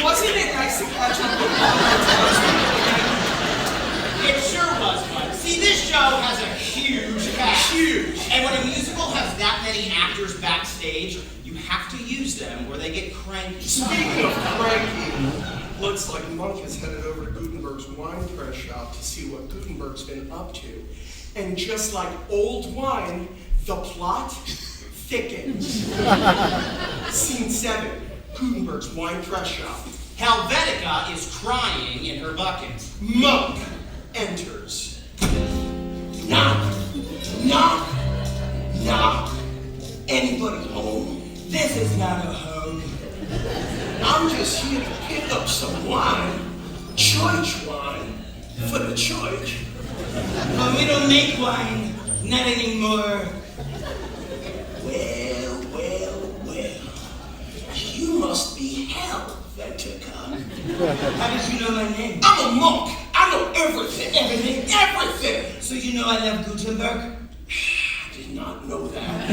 Speaker 3: Wasn't it nice to catch up with
Speaker 4: It sure was fun. See, this show has a huge cast.
Speaker 3: Huge.
Speaker 4: And when a musical has that many actors backstage, you have to use them or they get cranky.
Speaker 3: Speaking of cranky, looks like Monk is headed over to Gutenberg's wine press shop to see what Gutenberg's been up to. And just like old wine, the plot thickens. Scene 7, Gutenberg's wine press shop.
Speaker 4: Helvetica is crying in her bucket.
Speaker 3: Monk enters. Knock, knock, knock. Anybody home?
Speaker 4: This is not a home.
Speaker 3: I'm just here to pick up some wine. Church wine. For the church.
Speaker 4: But we don't make wine. Not anymore.
Speaker 3: Well, well, well. You must be Helvetica.
Speaker 4: How did you know my name?
Speaker 3: I'm a monk. I know everything.
Speaker 4: Everything?
Speaker 3: Everything.
Speaker 4: So you know I love Gutenberg?
Speaker 3: I did not know that.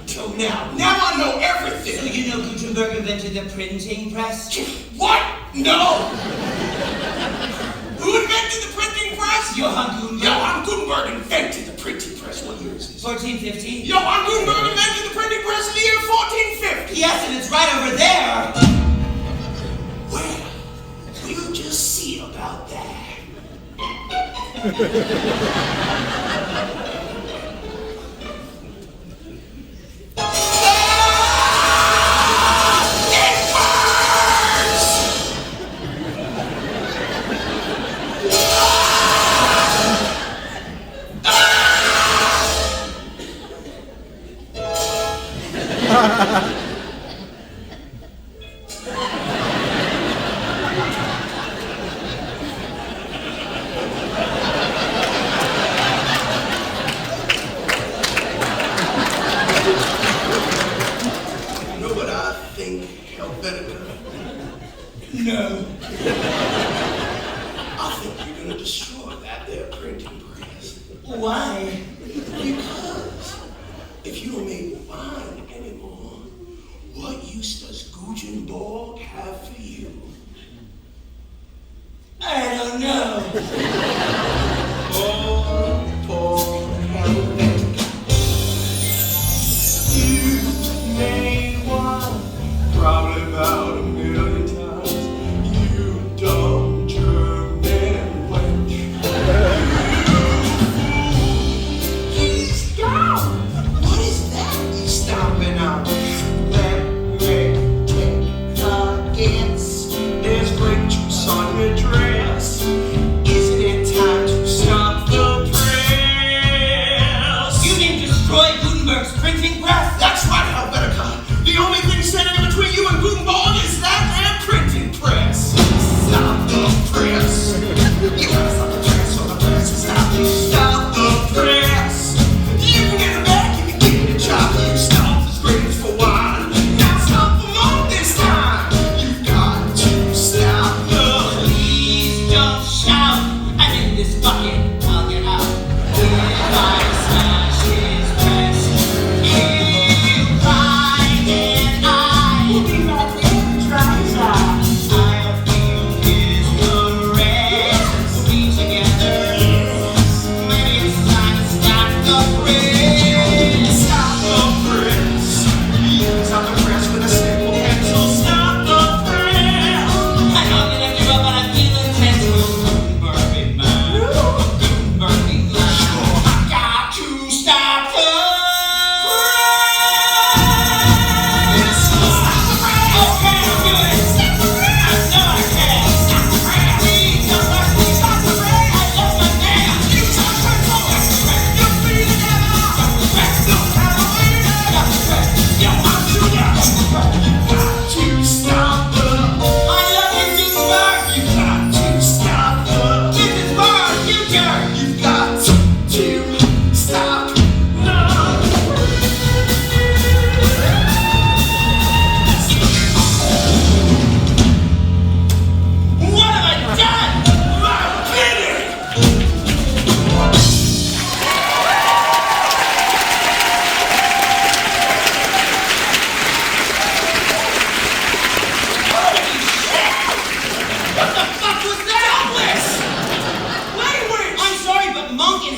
Speaker 3: Till now. Now I know
Speaker 4: So
Speaker 3: everything.
Speaker 4: you know Gutenberg invented the printing press?
Speaker 3: What? No. Who invented the printing press?
Speaker 4: Johann Gutenberg.
Speaker 3: Johann Gutenberg invented the printing press. What year is this?
Speaker 4: 1450?
Speaker 3: Johann Gutenberg invented the printing press in the year 1450.
Speaker 4: Yes, and it's right over there.
Speaker 3: Well, we'll just see about that. You know what I think, Helvetica?
Speaker 4: No.
Speaker 3: I think you're gonna destroy that there printing press.
Speaker 4: Why?
Speaker 3: Because if you don't make wine anymore, what use does Gutenberg have for you?
Speaker 4: I don't know.
Speaker 3: Poor Helvetica. You made wine probably about 1,000,000 times. You dumb German wench. He's gone. What is that you stomping on? Let me take a guess. There's grape juice on your dress. Isn't it time to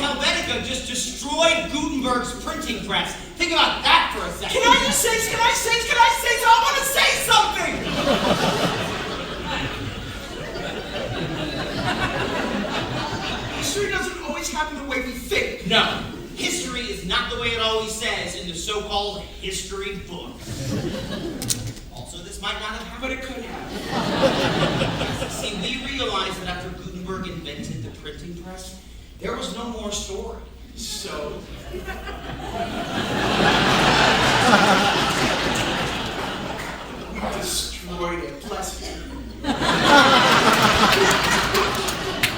Speaker 4: Helvetica just destroyed Gutenberg's printing press. Think about that for a second.
Speaker 6: Can I say something? I want to say something! History doesn't always happen the way we think.
Speaker 4: No, history is not the way it always says in the so-called history books. Also, this might not have happened.
Speaker 6: But it could happen.
Speaker 4: See, we realized that after Gutenberg invented the printing press, there was no more story.
Speaker 6: So? We destroyed it. Bless you.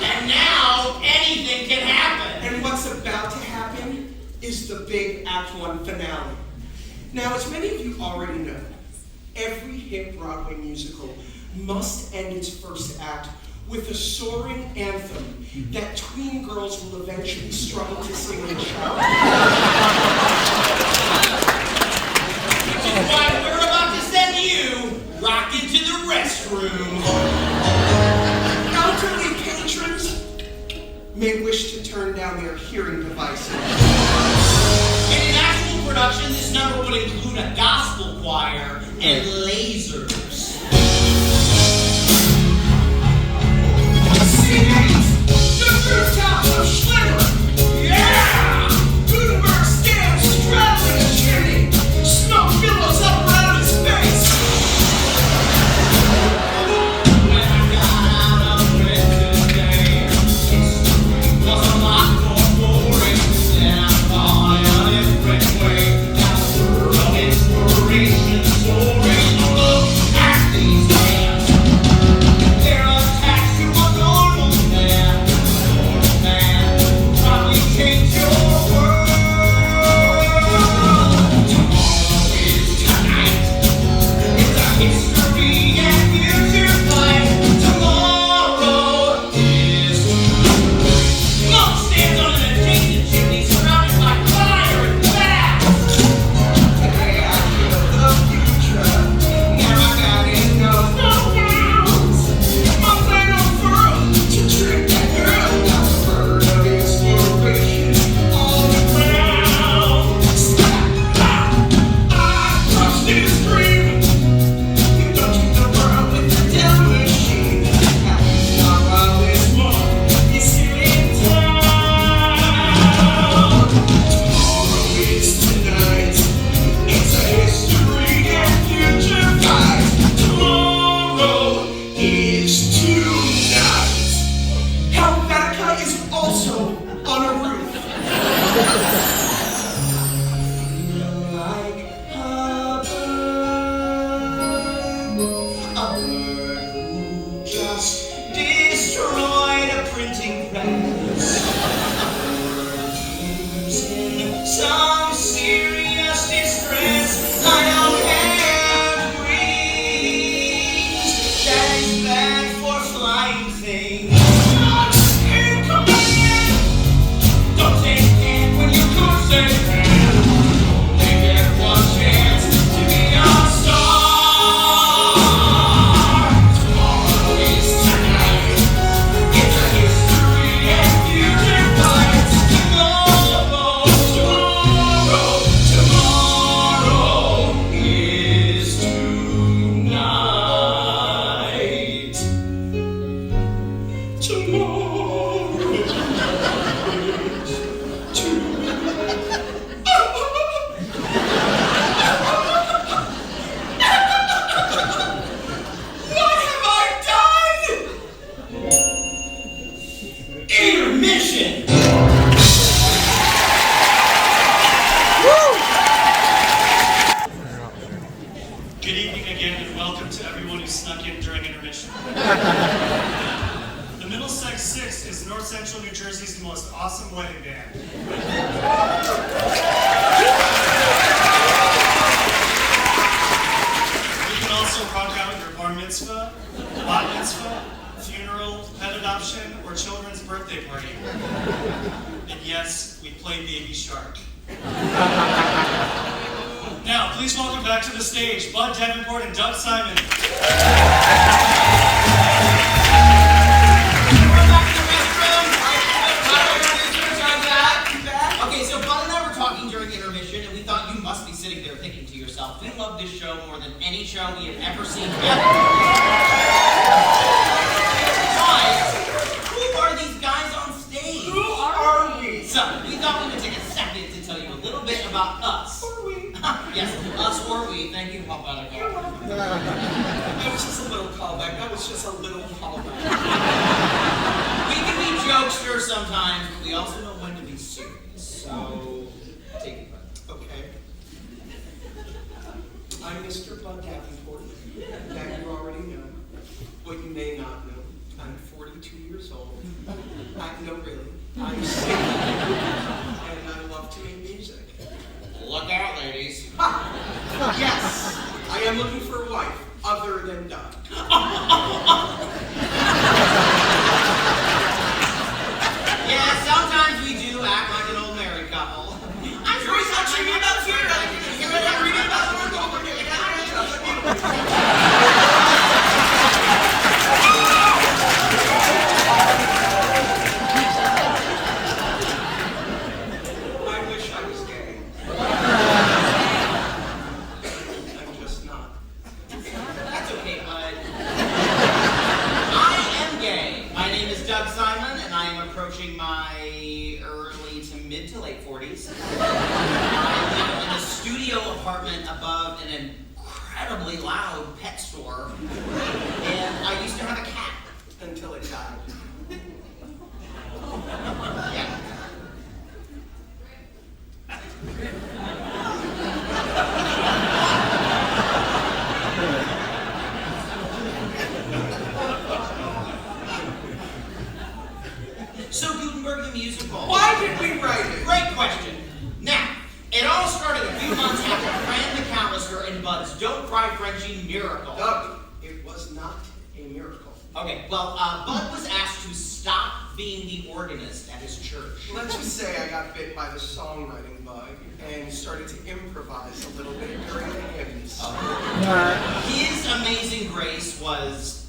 Speaker 4: And now, anything can happen.
Speaker 6: And what's about to happen is the big Act 1 finale. Now, as many of you already know, every hit Broadway musical must end its first act with a soaring anthem that tween girls will eventually struggle to sing and shout.
Speaker 4: Which is why we're about to send you rocking to the restroom.
Speaker 6: Elderly patrons may wish to turn down their hearing devices.
Speaker 4: In an actual production, this number would include a gospel choir and lasers.
Speaker 6: Singers, the rooftops of Schlimmer. Yeah! Gutenberg stands straddling a chimney. Smoke billows up around his face.
Speaker 4: When I got out of bed today, history was a lot more boring. Then I thought in a different way. Now the world of inspiration soaring. Look at these hands. They're attached to a normal man. Normal man will probably change your world. Tomorrow is tonight. It's a history and future fight. Tomorrow is tonight. Monk stands on an adjacent chimney surrounded by fire and glass.
Speaker 6: Today I feel the future. Now I got it, no bounds. My plan unfurled to trick that girl. Now the bird of inspiration on the ground. Stop! I touched this dream. You don't keep the world with the damn machine. Now you know how this month is sitting down. Tomorrow is tonight. It's a history and future fight. Tomorrow is tonight. Helvetica is also on a roof. Like a bird who just destroyed a printing press. In some serious distress, I don't have wings. That is bad for flying things. Not in command. Don't take it when you could say can. Only get one chance to be a star. Tomorrow is tonight. It's a history and future fight. Tomorrow is tonight. Tomorrow is What have I done?
Speaker 4: Intermission!
Speaker 2: Good evening again, and welcome to everyone who snuck in during intermission. The Middlesex Six is North Central New Jersey's most awesome wedding band. You can also rock out your bar mitzvah, bat mitzvah, funeral, pet adoption, or children's birthday party. And yes, we play Baby Shark. Now, please welcome back to the stage Bud Davenport and Doug Simon.
Speaker 4: We're back in the restroom. Turns out more than any show we have ever seen ever. But, who are these guys on stage?
Speaker 6: Who are we?
Speaker 4: So, we thought we would take a second to tell you a little bit about us.
Speaker 6: Are we?
Speaker 4: Yes, us or we. Thank you, Pop Out.
Speaker 6: You're welcome. That was just a little callback. That was just a little callback.
Speaker 4: We can be jokesters sometimes, but we also know when to be serious. So, take it back.
Speaker 6: Okay. I'm Mr. Bud Davenport. That you already know. What you may not know, I'm 42 years old. No, really. I'm single. And I love to make music.
Speaker 4: Look out, ladies.
Speaker 6: Yes, I am looking for a wife other than Doug.
Speaker 4: Yeah, sometimes we do act like an old married couple. I'm
Speaker 6: You're touching me about here. I'm reading about the work over here. I wish I was gay. I'm just not.
Speaker 4: That's okay, bud. I am gay. My name is Doug Simon, and I am approaching my early to mid to late 40s. I live in a studio apartment above an incredibly loud pet store, and I used to have a cat.
Speaker 6: Until it died.
Speaker 4: Yeah. So Gutenberg the musical.
Speaker 6: Why did we write it?
Speaker 4: Great question. Now, it all started a few months after Fran McAllister and Bud's Don't Cry Frenchie miracle.
Speaker 6: Doug, it was not a miracle.
Speaker 4: Okay, well, Bud was asked to stop being the organist at his church.
Speaker 6: Let's just say I got bit by the songwriting bug and started to improvise a little bit during the hymns.
Speaker 4: His amazing grace was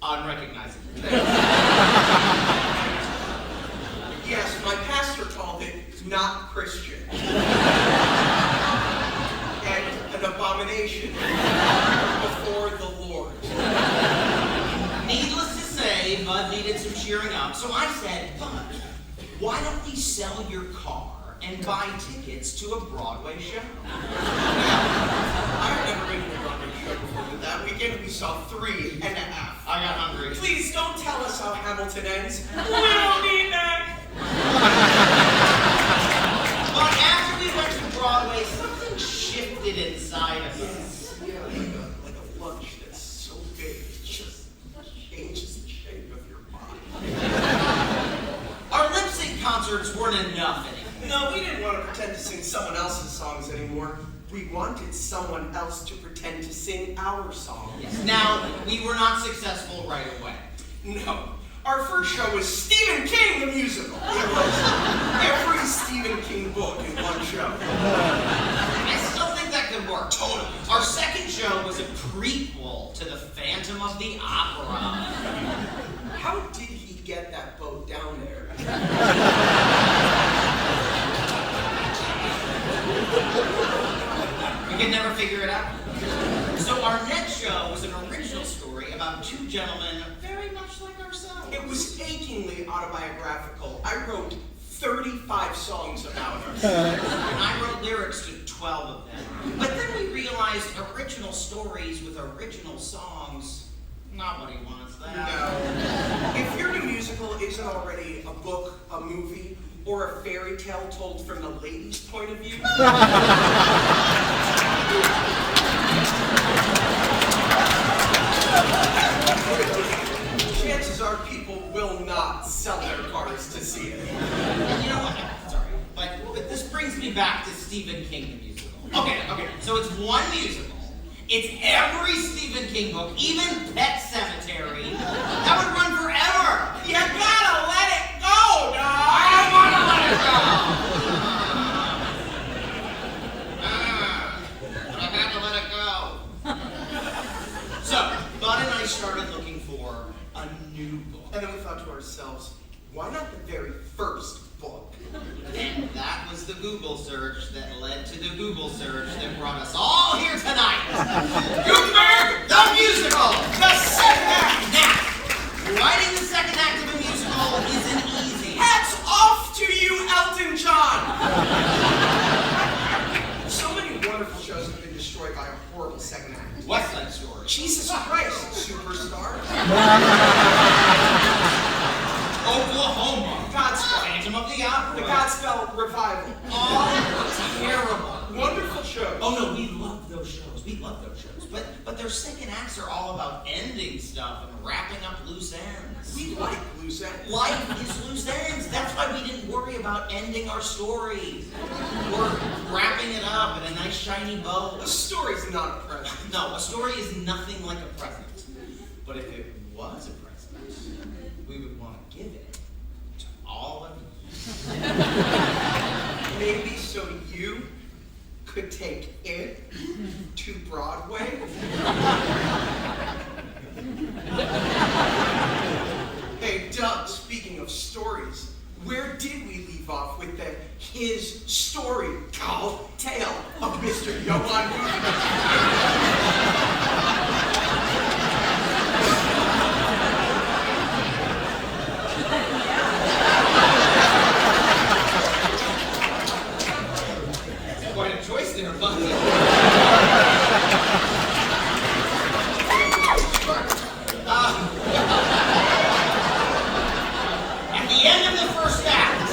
Speaker 4: unrecognizable.
Speaker 6: Yes, my pastor called it not Christian. And an abomination before the Lord.
Speaker 4: Needless to say, Bud needed some cheering up, so I said, Bud, why don't we sell your car and buy tickets to a Broadway show?
Speaker 6: I've never been to a Broadway show before, but that weekend we saw 3.5.
Speaker 4: I got hungry.
Speaker 6: Please don't tell us how Hamilton ends. We don't need that.
Speaker 4: But after we went to Broadway, something shifted inside of us.
Speaker 6: Yeah, like a lunch that's so big, it just changes the shape of your body.
Speaker 4: Our lip sync concerts weren't enough anymore.
Speaker 6: No, we didn't want to pretend to sing someone else's songs anymore. We wanted someone else to pretend to sing our songs.
Speaker 4: Now, we were not successful right away.
Speaker 6: No. Our first show was Stephen King the musical. It was every Stephen King book in one show.
Speaker 4: I still think that could work. Totally. Our second show was a prequel to the Phantom of the Opera.
Speaker 6: How did he get that boat down there?
Speaker 4: We could never figure it out. So our next show was an original story about two gentlemen very much like ourselves.
Speaker 6: It was achingly autobiographical. I wrote 35 songs about us.
Speaker 4: And I wrote lyrics to 12 of them. But then we realized original stories with original songs, nobody wants that.
Speaker 6: No. If your new musical isn't already a book, a movie, or a fairy tale told from the lady's point of view, chances are people will not sell their cars to see it.
Speaker 4: And you know what? Sorry. But this brings me back to Stephen King the musical. Okay. So it's one musical. It's every Stephen King book, even Pet Sematary. That would run forever.
Speaker 6: You gotta let it go, dog!
Speaker 4: I don't want to let it go. But I had to let it go. So, Bud and I started looking for a new book.
Speaker 6: And then we thought to ourselves, why not the very first book?
Speaker 4: And that was the Google search that led to the Google search that brought us all here tonight. Gutenberg, the musical, the second act. Now, writing the second act of a musical isn't easy.
Speaker 6: Hats off to you, Elton John! So many wonderful shows have been destroyed by a horrible second act.
Speaker 4: West Side Story.
Speaker 6: Jesus Christ, superstars.
Speaker 4: Oklahoma.
Speaker 6: Godspell.
Speaker 4: Phantom of the Opera.
Speaker 6: The Godspell revival.
Speaker 4: Oh, terrible.
Speaker 6: Wonderful shows.
Speaker 4: Oh no, we love those shows. We love those shows. But their second acts are all about ending stuff and wrapping up loose ends.
Speaker 6: We like loose ends.
Speaker 4: Life is loose ends. That's why we didn't worry about ending our stories. Or wrapping it up in a nice shiny bow.
Speaker 6: A story's not a present.
Speaker 4: No, a story is nothing like a present. But if it was a present, we would want to give it to all of you.
Speaker 6: Maybe so you could take it to Broadway? Hey, Doug, speaking of stories, where did we leave off with the his story called Tale of Mr. Johann Gutenberg?
Speaker 4: Quite a choice there, buddy. At the end of the first act,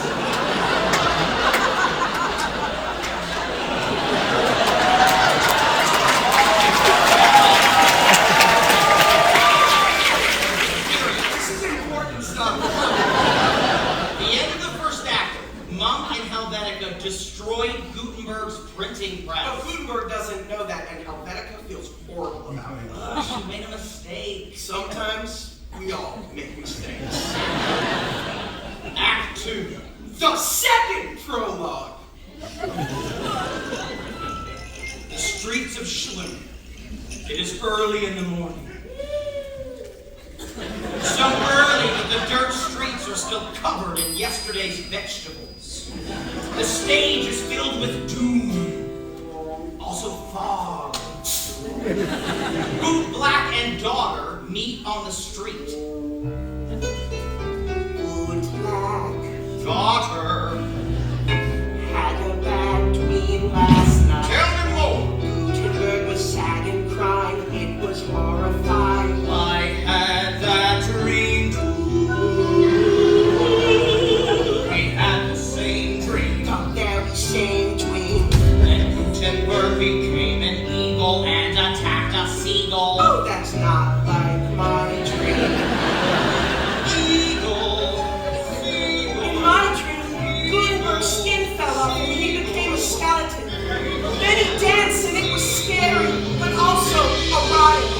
Speaker 6: This is important stuff.
Speaker 4: at the end of the first act, Monk and Helvetica destroyed Gutenberg's printing press.
Speaker 6: But Gutenberg doesn't know that, and Helvetica feels horrible about it.
Speaker 4: She made a mistake.
Speaker 6: Sometimes we all make mistakes.
Speaker 4: Act 2.
Speaker 6: The second prologue.
Speaker 4: The streets of Schlim. It is early in the morning. So early that the dirt streets are still covered in yesterday's vegetables. The stage is filled with doom. Also fog. Boot Black and daughter meet on the street.
Speaker 6: Boot Black
Speaker 4: Daughter,
Speaker 6: had a bad dream last night.
Speaker 4: tell me more.
Speaker 6: Gutenberg was sad and crying. It was horrifying.
Speaker 4: I had that dream too. We had the same dream.
Speaker 6: The very same dream.
Speaker 4: And Gutenberg became an eagle and attacked a seagull.
Speaker 6: Oh, that's not like my dream.
Speaker 4: Eagle,
Speaker 6: In my dream, Gutenberg's skin fell off and he became a skeleton. Then he danced and it was scary, but also erotic.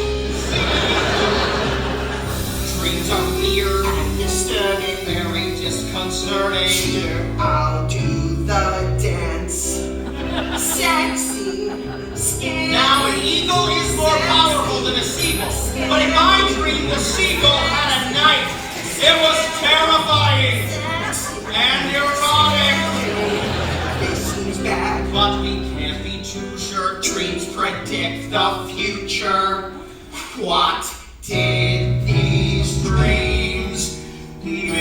Speaker 4: dreams are weird,
Speaker 6: And disturbing.
Speaker 4: very disconcerting.
Speaker 6: Here, I'll do the dance. Sexy, scary.
Speaker 4: Now an eagle is more powerful than a seagull, but in my dream the seagull had a knife. It was terrifying and erotic.
Speaker 6: This seems bad.
Speaker 4: But we can't be too sure. Dreams predict the future. What did these dreams mean?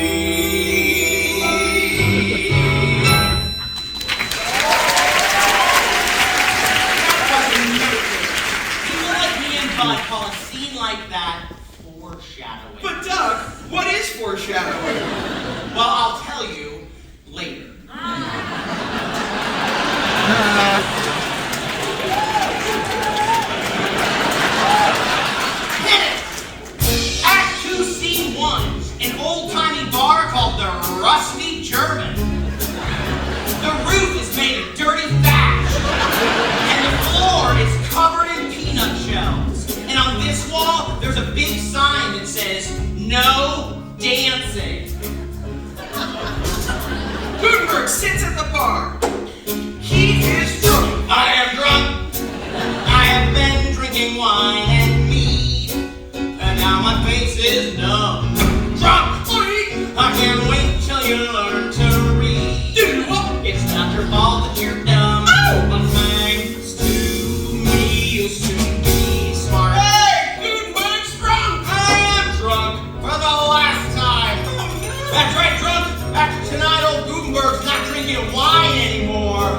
Speaker 4: People like me and Bud call a scene like that foreshadowing.
Speaker 6: But Doug, what is foreshadowing?
Speaker 4: Well, I'll tell you later. Hit it! Act 2, Scene 1. An old-timey bar called the Rusty German. The roof is made of dirty thatch. And the floor is covered in peanut shells. And on this wall, there's a big sign that says, "No dancing."
Speaker 6: Gutenberg sits at the bar. He is drunk.
Speaker 4: I am drunk. I have been drinking wine and mead, and now my face is numb. Drunk! I can't wait till you learn to read. It's not your fault that you're dumb. But thanks to me, you'll soon be smart.
Speaker 6: Hey, Gutenberg's drunk!
Speaker 4: I am drunk for the last time. That's right, drunk. After tonight, old Gutenberg's not drinking wine anymore.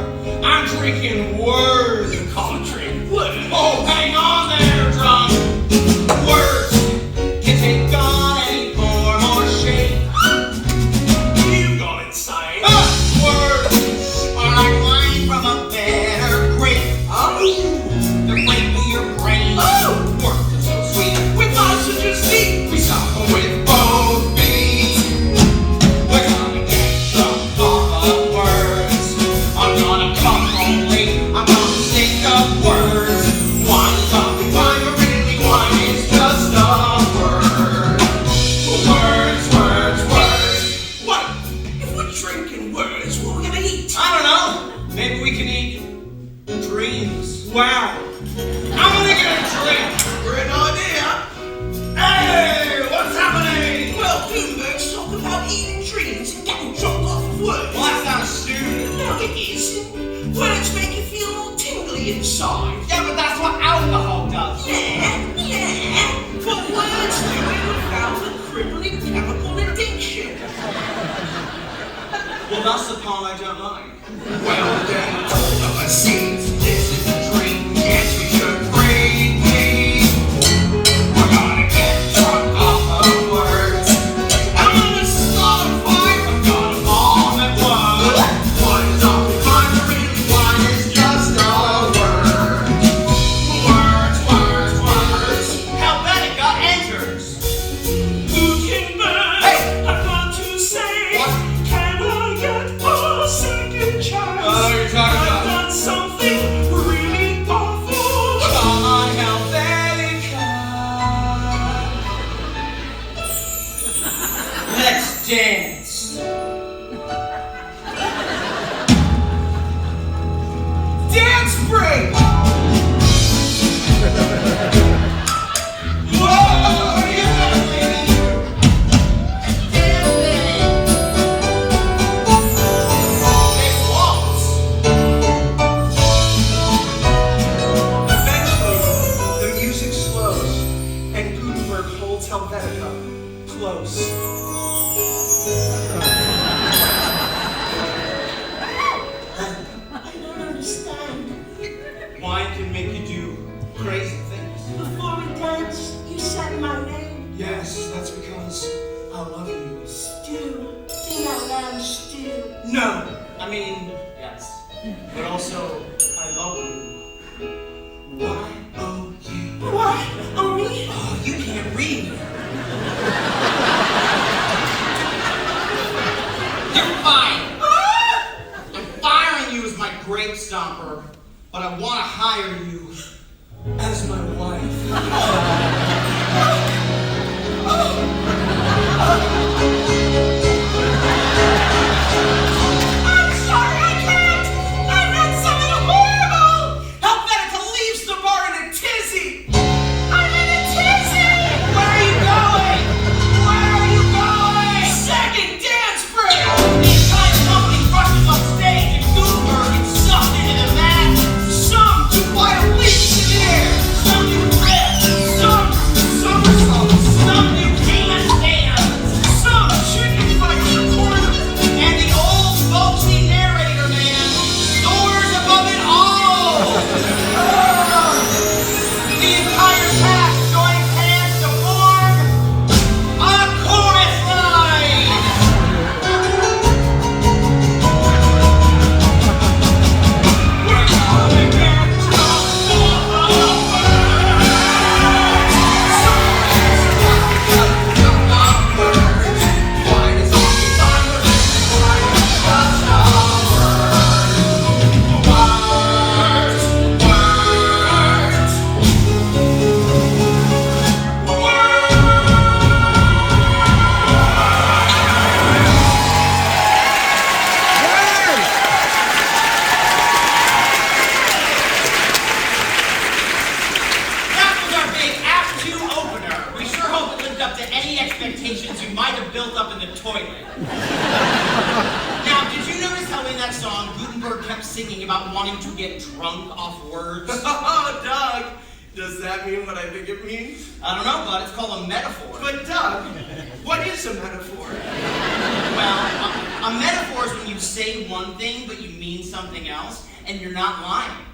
Speaker 4: I'm drinking words.
Speaker 6: You call it drink wood.
Speaker 4: Oh, hang on there, drunk. Words can take on any form or shape.
Speaker 6: You've gone insane.
Speaker 4: Words are like wine from a bitter grape. They're great for your brain. Words are so sweet.
Speaker 6: With sausages deep.
Speaker 4: We suffer with both feet. We're gonna get drunk off of words. I'm gonna come home late. I'm gonna think of words. Wine's up, wine, but really wine is just a word. Words, words, words.
Speaker 6: What? If we're drinking words, what are we gonna eat?
Speaker 4: I don't know. Maybe we can eat dreams. Wow. I'm gonna get a drink.
Speaker 6: Great idea.
Speaker 4: Hey, what's happening?
Speaker 6: Well, Gutenberg's talk about eating dreams and getting drunk off of words.
Speaker 4: Well, that sounds stupid.
Speaker 6: No, it isn't. Words make you feel all tingly inside.
Speaker 4: Yeah, but that's what alcohol does.
Speaker 6: Yeah. But words do it without the crippling chemical addiction.
Speaker 4: Well, thus upon I don't mind.
Speaker 6: Well, then, all of us seems this is a dream. Yes, we should breathe.
Speaker 4: We're gonna get drunk off of words.
Speaker 6: I'm gonna start a fire.
Speaker 4: I'm gonna bomb at words.
Speaker 6: Wine's up, wine, but really wine is just a word.
Speaker 4: Words, words, words. Helvetica enters.
Speaker 6: Gutenberg,
Speaker 4: Hey!
Speaker 6: I've got to say,
Speaker 4: What?
Speaker 6: can I get a second chance?
Speaker 4: Oh, you're talking
Speaker 6: I've
Speaker 4: about-
Speaker 6: done something really awful.
Speaker 4: Come on, Helvetica. Let's dance.
Speaker 6: Dance break!
Speaker 4: Whoa, you gotta leave. They waltz.
Speaker 6: Eventually, the music slows, and Gutenberg holds Helvetica close. I don't understand.
Speaker 4: Wine can make you do crazy things.
Speaker 6: Before we danced, you said my name.
Speaker 4: Yes, that's because I love you.
Speaker 6: Stu. Sing out loud, Stu.
Speaker 4: No, I mean, yes. But also, I love you. Y-O-U.
Speaker 6: What? Only?
Speaker 4: Oh, you can't read. You're fine. I'm firing you as my grave stomper, but I want to hire you as my wife.
Speaker 6: I'm sorry, I can't. I've done something horrible.
Speaker 4: Helvetica leaves the bar in a tizzy.
Speaker 6: I'm in a tizzy.
Speaker 4: Where are you going? Where are you going?
Speaker 6: Second dance break.
Speaker 4: The entire company rushes on stage and Gutenberg is sucked into the mat. Some do wild leaps in the air. Some do riffs. Some somersaults. Some do dance song Gutenberg kept singing about wanting to get drunk off words?
Speaker 6: Oh, Doug, does that mean what I think it means?
Speaker 4: I don't know, but it's called a metaphor.
Speaker 6: But Doug, what is a metaphor?
Speaker 4: Well, a metaphor is when you say one thing, but you mean something else, and you're not lying.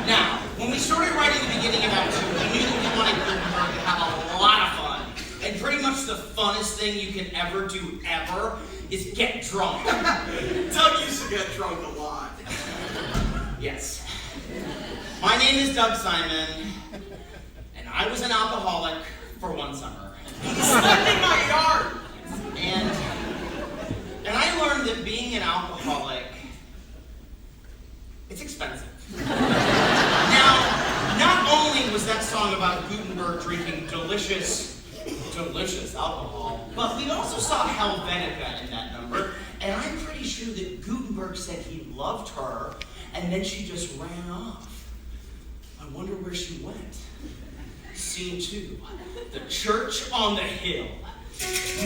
Speaker 4: Now, when we started writing the beginning of Act 2, we knew that we wanted Gutenberg to have a lot of fun. And pretty much the funnest thing you can ever do, ever, is get drunk.
Speaker 6: Doug used to get drunk a lot.
Speaker 4: Yes. My name is Doug Simon, and I was an alcoholic for one summer.
Speaker 6: He slept in my yard.
Speaker 4: And I learned that being an alcoholic, it's expensive. Now, not only was that song about Gutenberg drinking delicious alcohol, but we also saw Helvetica in that number, and I'm pretty sure that Gutenberg said he loved her, and then she just ran off. I wonder where she went. Scene 2, the church on the hill.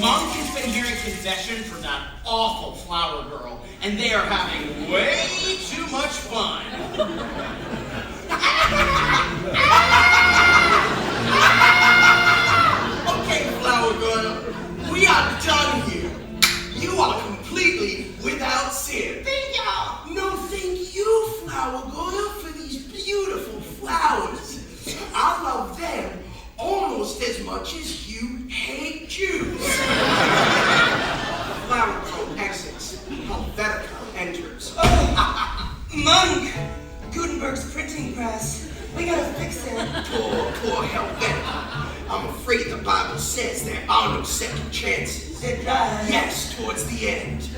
Speaker 4: Monk has been hearing confession from that awful flower girl, and they are having way too much fun.
Speaker 6: Okay, flower girl, we are done here. You are completely without sin.
Speaker 4: Thank y'all.
Speaker 6: No, thank you, flower girl, for these beautiful flowers. I love them almost as much as you hate Jews. Flower girl exits. Helvetica enters.
Speaker 7: Monk! Gutenberg's printing press. We gotta fix it.
Speaker 6: Poor Helvetica. I'm afraid the Bible says there are no second chances.
Speaker 7: It does.
Speaker 6: Yes, towards the end.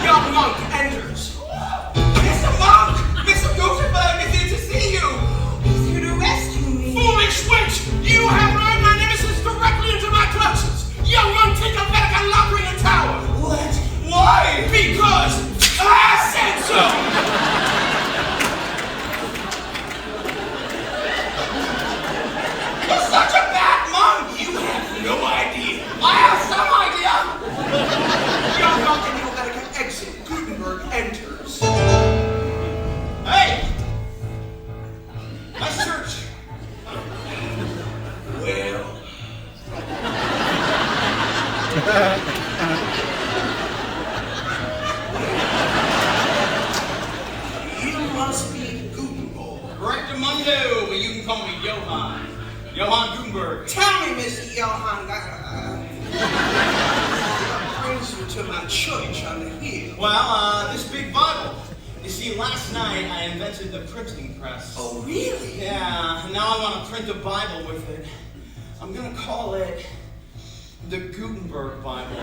Speaker 6: Young Monk enters.
Speaker 7: Mr. Monk! Mr. Gutenberg is here to see you! He's here to rescue me.
Speaker 3: Foolish witch! You have lured my nemesis directly into my clutches! Young Monk, take Helvetica and lock her in the tower!
Speaker 7: What?
Speaker 3: Why? Because I said so!
Speaker 7: You're such a bad monk!
Speaker 3: You have no idea.
Speaker 7: I have some idea!
Speaker 6: Young Monk and Helvetica exit. Gutenberg enters.
Speaker 4: Hey! Nice church.
Speaker 6: Well, you must be Gutenberg.
Speaker 4: Correctamundo, but you can call me Johann. Johann Gutenberg.
Speaker 6: Tell me, Mr. Johann, what brings you to my church on the hill?
Speaker 4: Well, this big Bible. You see, last night I invented the printing press.
Speaker 6: Oh, really?
Speaker 4: Yeah, now I want to print a Bible with it. I'm gonna call it the Gutenberg Bible.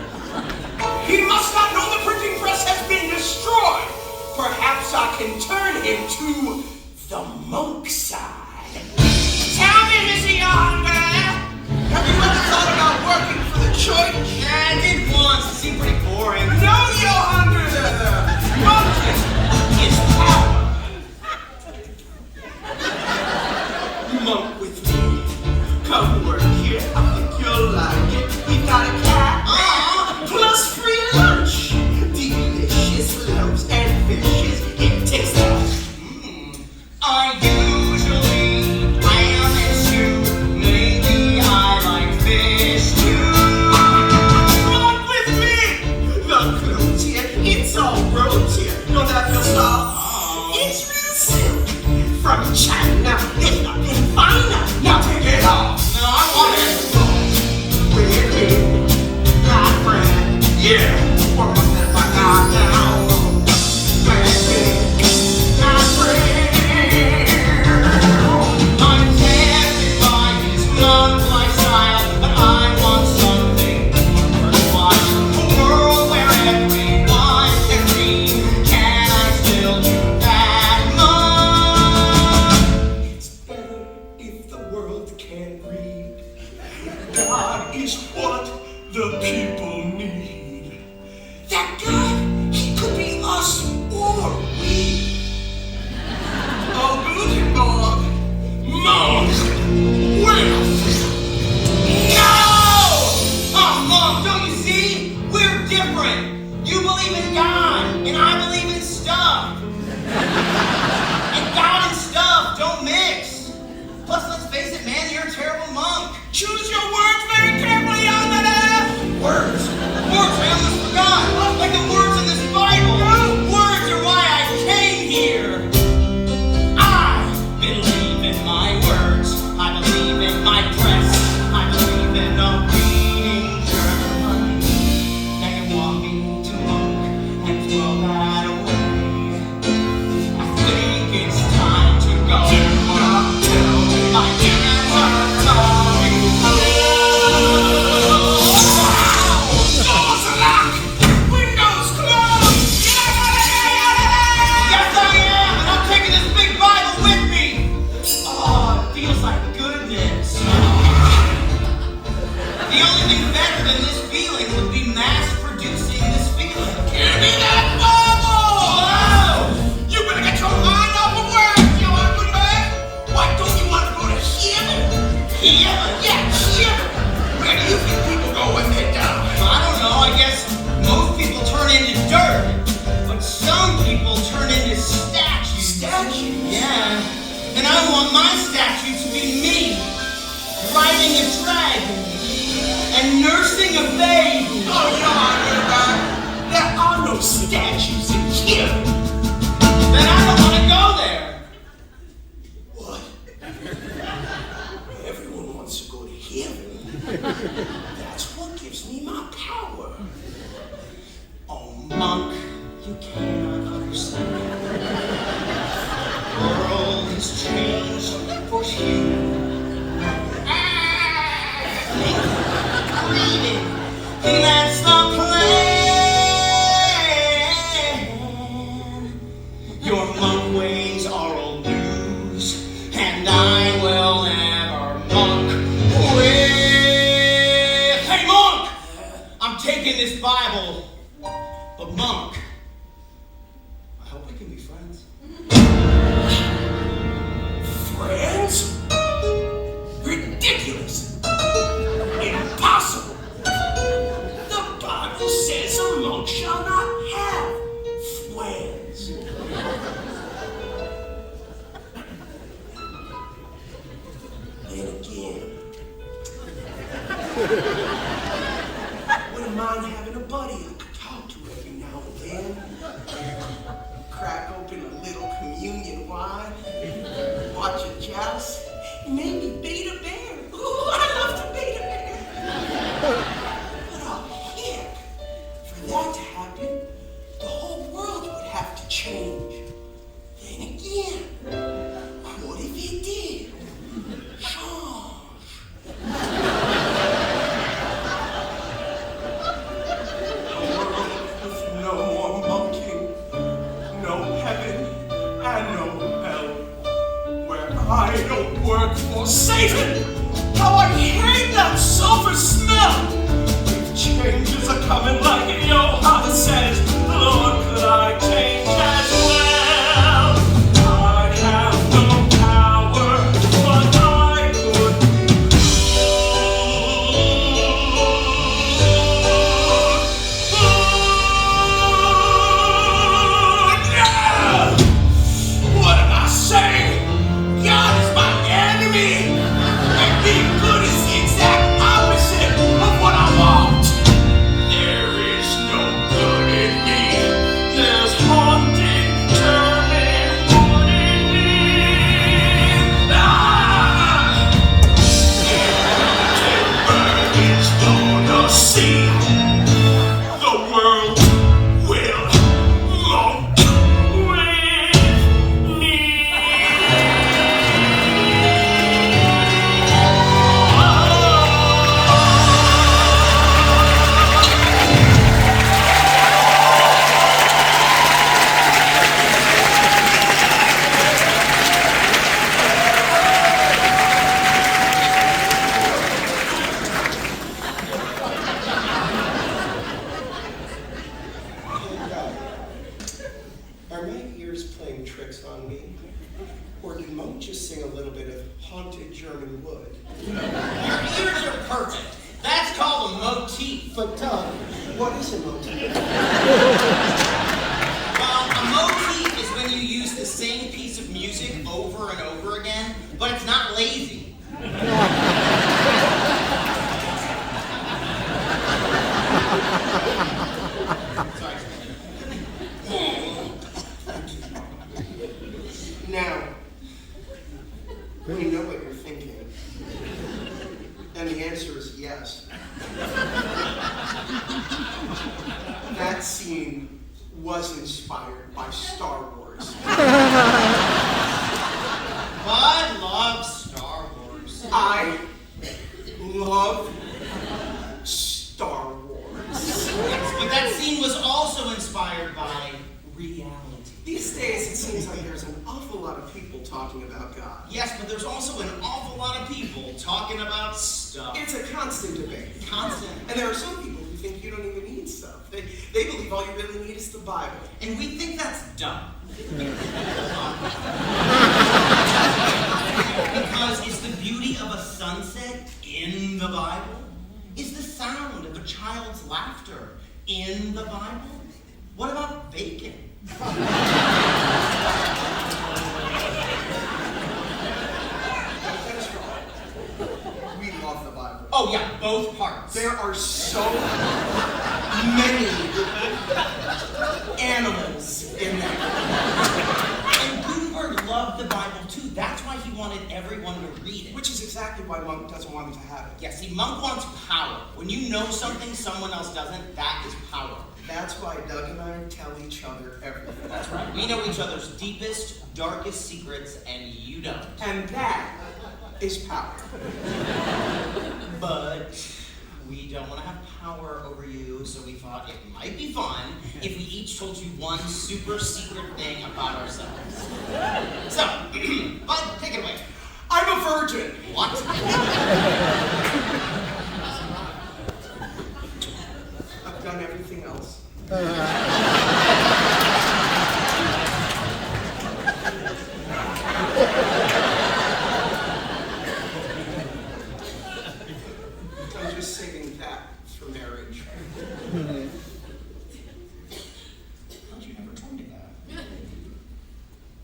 Speaker 6: He must not know the printing press has been destroyed. Perhaps I can turn him to the monk side. Tell me, Mr. Johann, have you ever thought about working for the church?
Speaker 4: Yeah, I did once. It seemed pretty boring.
Speaker 6: No, Johann, monk is power. Monk with me. Come work here. I think you'll like it. We've got a cat. Plus free lunch. Delicious loaves and fishes. It tastes like
Speaker 4: Are you forgot. Like the words in this Bible. Words are why I came here. I believe in my words. I believe in my press. I believe in a reading German. Now you want me to look and throw that away. I think it's time to go. My hands are tired. Doors locked. Windows closed. Yes, I am, and I'm taking this big Bible with me. Oh, it feels like goodness. The only thing better than this feeling would be mass producing this feeling.
Speaker 3: Give me that Bible!
Speaker 4: Whoa!
Speaker 3: You better get your mind off of work, you ugly man! Why don't you want to go to heaven?
Speaker 4: Heaven?
Speaker 3: Yeah, heaven! Where do you think people go when they die?
Speaker 4: I don't know, I guess most people turn into dirt, but some people turn into statues.
Speaker 3: Statues?
Speaker 4: Yeah, and I want my statue to be me, riding a dragon and nursing a baby.
Speaker 3: Oh, you know how I heard about it. There are no statues in here.
Speaker 4: Then I don't want to go there.
Speaker 3: What? Everyone wants to go to heaven. That's what gives me my power.
Speaker 4: Oh, monk, you cannot understand. The world has changed for you. Breathing, and that's the plan. Your monk ways are old news, and I will never monk with. Hey, monk! I'm taking this Bible, but monk, I hope we can be friends.
Speaker 3: Friends? Ridiculous. Impossible. The Bible says a monk shall not have friends. Then again, wouldn't mind having a buddy I could talk to every now and then. Crack open a little communion wine, watch a joust, maybe beat a bear. Ooh, I love to beat a bear. But oh heck, for that to happen, the whole world would have to change. Then again, what if it did? With no more monking, no heaven and no hell, where I don't work for Satan. How I hate that sulfur smell. If changes are coming like Johanna says, Lord, could I change as well? I have no power, but I could. Yeah! What am I saying? God is my enemy, and being good is the exact opposite of what I want. There is no good in me. There's haunting, turning wood in me. Gutenberg is gonna see the world will monk with me.
Speaker 8: Are my ears playing tricks on me? Or did Monk just sing a little bit of haunted German wood?
Speaker 4: Your ears are perfect. That's called a motif.
Speaker 8: But what is a motif?
Speaker 4: Well, a motif is when you use the same piece of music over and over again, but it's not lazy.
Speaker 8: that scene was inspired by Star Wars.
Speaker 4: Bud loves Star Wars.
Speaker 8: I love Star Wars.
Speaker 4: Yes, but that scene was also inspired by reality.
Speaker 8: These days, it seems like there's an awful lot of people talking about God.
Speaker 4: Yes, but there's also an awful lot of people talking about stuff.
Speaker 8: It's a constant debate.
Speaker 4: Constant.
Speaker 8: And there are some people who think you don't even need stuff. They believe all you really need is the Bible.
Speaker 4: And we think that's dumb. Because is the beauty of a sunset in the Bible? Is the sound of a child's laughter in the Bible? What about bacon?
Speaker 8: That is wrong. We love the Bible.
Speaker 4: Oh yeah, both parts.
Speaker 8: There are so many animals in there.
Speaker 4: And Gutenberg loved the Bible too. That's why he wanted everyone to read it.
Speaker 8: Which is exactly why Monk doesn't want them to have it.
Speaker 4: Yeah, see, Monk wants power. When you know something someone else doesn't, that is power.
Speaker 8: That's why Doug and I tell each other everything.
Speaker 4: That's right. We know each other's deepest, darkest secrets, and you don't.
Speaker 8: And that is power.
Speaker 4: But we don't want to have power over you, so we thought it might be fun if we each told you one super secret thing about ourselves. So, Bud, take it away.
Speaker 8: I'm a virgin.
Speaker 4: What?
Speaker 8: I've done everything else. I'm just saving that for marriage.
Speaker 4: How'd you never told me that?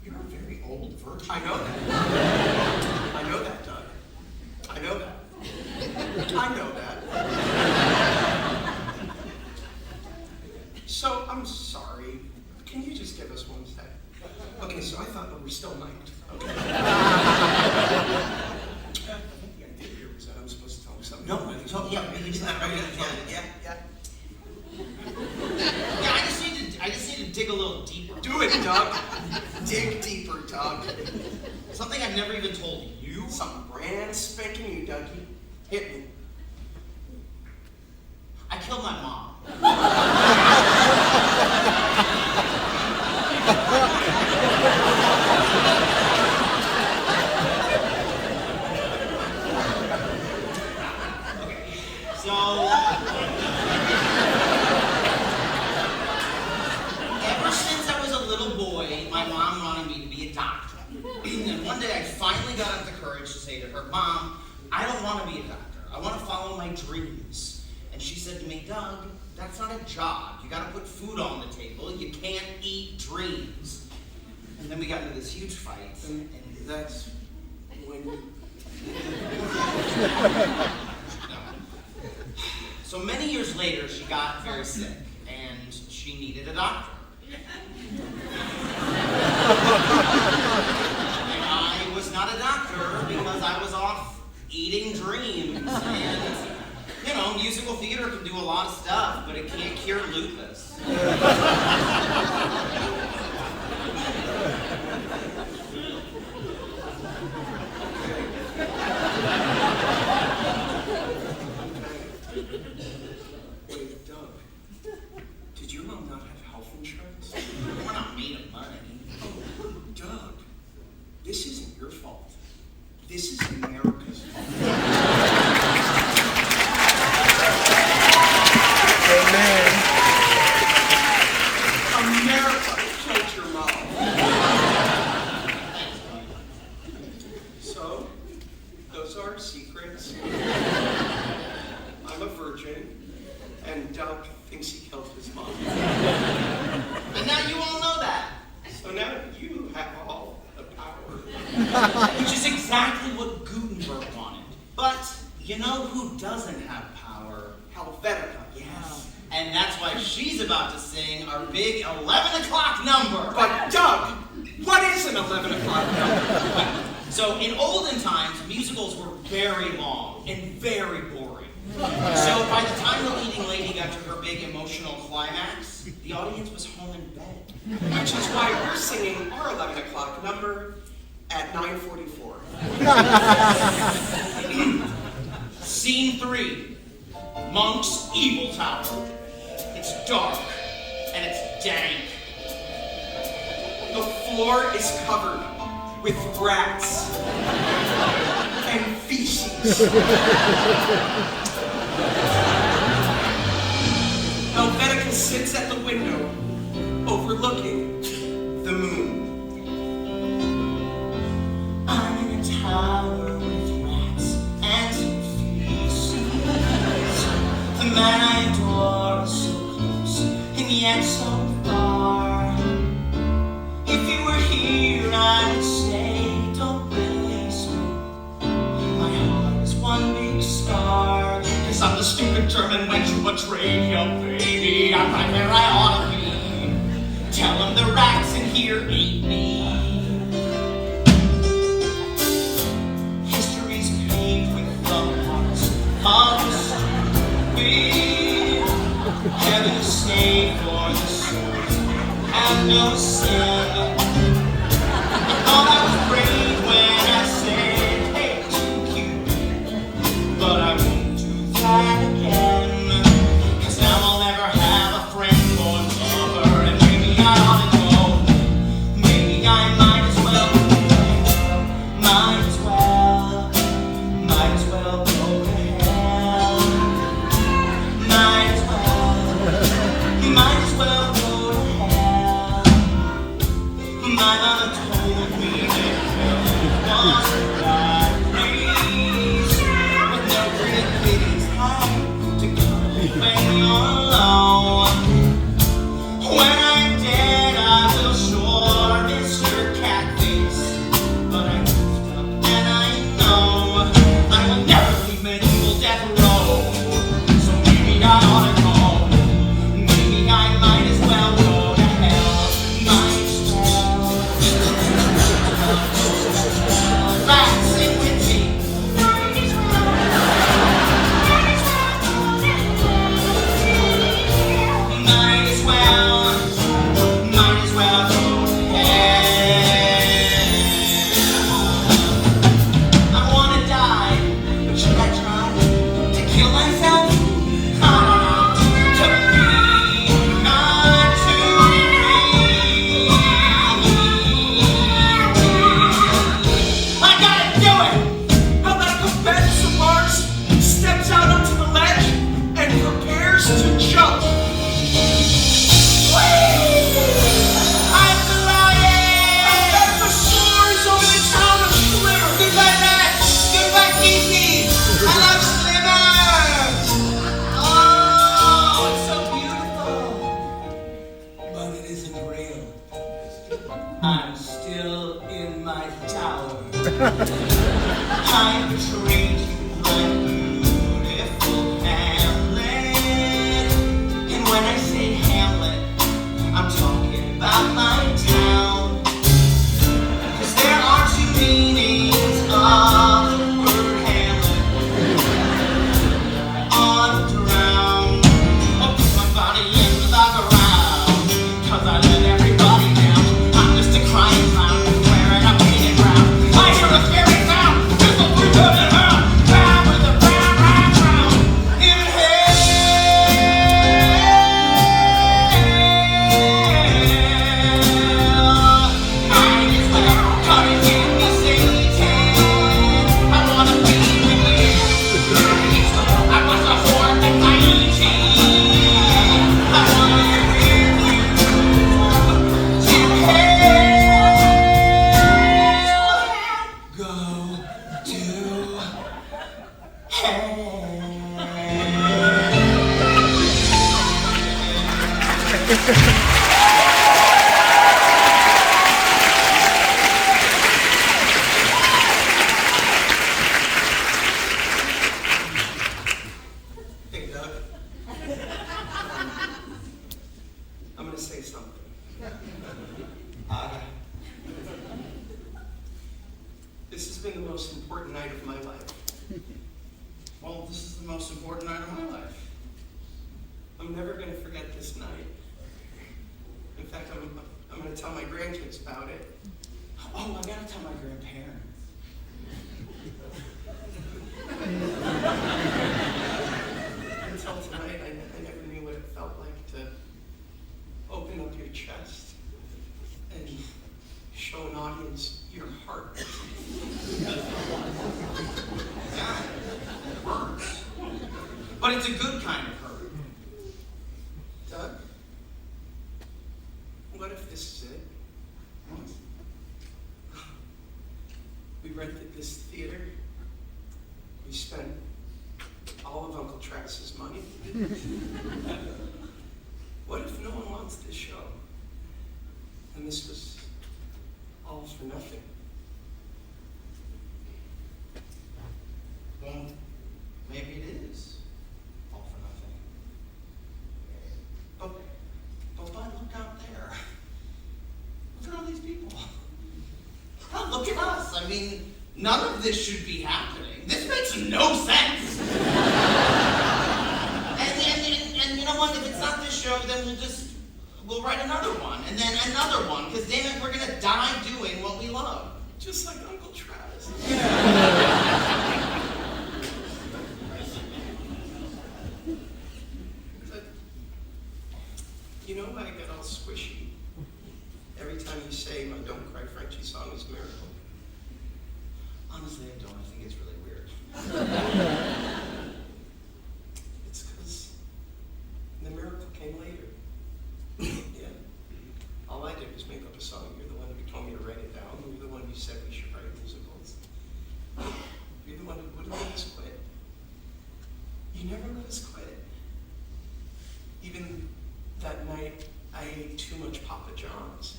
Speaker 4: You're a very old virgin.
Speaker 8: I know that. I know that, Doug. I know that. I know that. So, I'm sorry. Can you just give us one sec? Okay, so I thought that we're still mic'd. Okay. The idea here was that I was supposed to tell him something.
Speaker 4: No, you told, yeah, you did that.
Speaker 8: Yeah.
Speaker 4: Yeah, I just need to dig a little deeper.
Speaker 8: Do it, Doug. Dig deeper, Doug.
Speaker 4: Something I've never even told you.
Speaker 8: Something brand spanking new, Dougie. Hit me.
Speaker 4: I killed my mom. Okay, so ever since I was a little boy, my mom wanted me to be a doctor. And one day I finally got up the courage to say to her, Mom, I don't want to be a doctor. I want to follow my dreams. And she said to me, Doug, that's not a job. You got to put food on the table. You can't eat dreams. And then we got into this huge fight.
Speaker 8: And that's when you...
Speaker 4: So many years later, she got very sick, and she needed a doctor. And I was not a doctor because I was off eating dreams. And, you know, musical theater can do a lot of stuff, but it can't cure lupus.
Speaker 8: Wait, Doug. Did your mom not have health insurance?
Speaker 4: We're not made of money.
Speaker 8: Oh, Doug. This isn't your fault. This is America's fault. America killed your mom. So, those are our secrets. I'm a virgin, and Doug thinks he killed his mom.
Speaker 4: And now you all know that.
Speaker 8: So now you have all the power.
Speaker 4: Which is exactly what Gutenberg wanted. But you know who doesn't have power?
Speaker 8: Helvetica.
Speaker 4: Yes. And that's why she's about to sing our big 11 o'clock number.
Speaker 8: But Doug, what is an 11 o'clock number?
Speaker 4: So in olden times, musicals were very long and very boring. So by the time the leading lady got to her big emotional climax, the audience was home in bed.
Speaker 6: Which is why we're singing our 11 o'clock number at 9:44.
Speaker 4: Scene 3, Monk's Evil Tower. It's dark and it's dank.
Speaker 6: The floor is covered with rats and feces. Helvetica sits at the window overlooking the moon.
Speaker 4: I'm in a tower with rats and feces. The man I adore is so close and yet so far. If you were here, I would say, don't release me. My heart is one big scar. Cause I'm the stupid German wench who betrayed your baby. I'm right where I ought to be. Tell him the rats in here ate me. History's paved with the marks of the stupid. Heaven is safe for the souls and no sin. I thought I was brave when I said, hey, too cute. But I won't do that again. Cause now I'll never have a friend or lover. And maybe I ought to go. Maybe I might as well. Might as well go to hell. Might as well go to hell. My mama told me that hell was a right place with no pretty kitties hide to come when you're alone. When I'm dead, I will sure miss your cat face. But I goofed up and I know I will never leave medieval death row. So maybe I ought to go. Maybe I might as well go to hell. Might as well. Rats, sing with me. Might as well. Might as well go to hell. Might as well. Might as well go to hell. I wanna die, but should I try to kill myself? I don't know. To be, not to be. I gotta do it!
Speaker 6: Helvetica bends to Mars, steps out onto the ledge, and prepares to jump.
Speaker 4: I'm flying!
Speaker 6: Helvetica soars over the town of Sliver.
Speaker 4: Goodbye, rats! Goodbye, feces! I love Sliver! Oh, it's so beautiful. But it isn't real. I'm still in my tower. I betrayed you, my beautiful Hamlet. And when I say Hamlet, I'm talking about my town. Cause there are two meanings of the word Hamlet. I ought to drown or put my body in the ground. Cause I let everybody down. I'm just a crying clown wearing a painted crown. I hear a scary sound. This'll be good in hell. Drown with the brown, brown, brown. In hell. Might as well come and give me Satan. I wanna be with you. I was a horn at my eating. I wanna be with you. To hell. Go to hell.
Speaker 6: Hey, Doug. I'm gonna say something. This has been the most important night of my life.
Speaker 4: Well, this is the most important night of my life.
Speaker 8: I'm never going to forget this night. In fact, I'm going to tell my grandkids about it.
Speaker 4: Oh, I gotta tell my grandparents.
Speaker 8: Until tonight, I never knew what it felt like to open up your chest and show an audience your heart.
Speaker 4: Yeah, it hurts. But it's a good kind of hurt.
Speaker 8: Doug, what if this is it? We rented this theater. We spent all of Uncle Travis's money. What if no one wants this show? And this was all for nothing.
Speaker 4: Well, maybe it is all for nothing. But look out there. Look at all these people. Oh, look at us. I mean, none of this should be happening. This makes no sense. and you know what? If it's not this show, then we'll write another one, and then another one, because damn it, we're gonna die doing what we love.
Speaker 8: Just like Uncle Travis. But, you know why I get all squishy every time you say my Don't Cry Frenchie song is a miracle?
Speaker 4: Honestly, I don't. I think it's really weird.
Speaker 8: It's because the miracle came later. Yeah. All I did was make up a song. You're the one who told me to write it down. You're the one who said we should write musicals. You're the one who wouldn't let us quit. You never let us quit. Even that night, I ate too much Papa John's.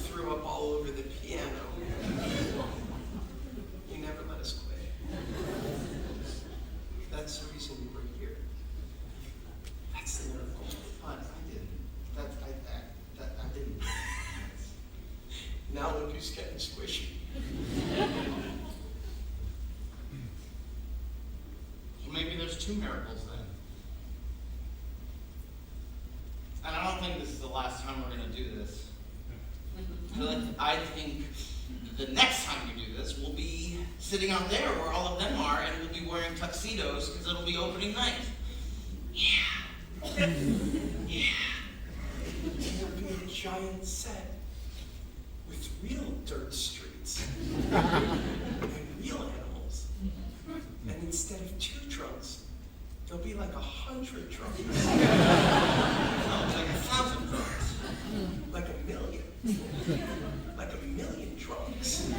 Speaker 8: Threw up all over the piano. You never let us quit. That's the reason we were here. That's the miracle.
Speaker 4: But I didn't. I didn't.
Speaker 8: Now look who's getting squishy.
Speaker 4: So maybe there's two miracles then. And I don't think this is the last time we're going to do this. I think the next time we do this, we'll be sitting out there where all of them are, and we'll be wearing tuxedos because it'll be opening night. Yeah. Yeah.
Speaker 8: There'll be a giant set with real dirt streets and real animals. And instead of 2 drunks, there'll be like 100 drunks.
Speaker 4: No, it's like 1,000 drums.
Speaker 8: Like 1 million. Like 1 million drunks.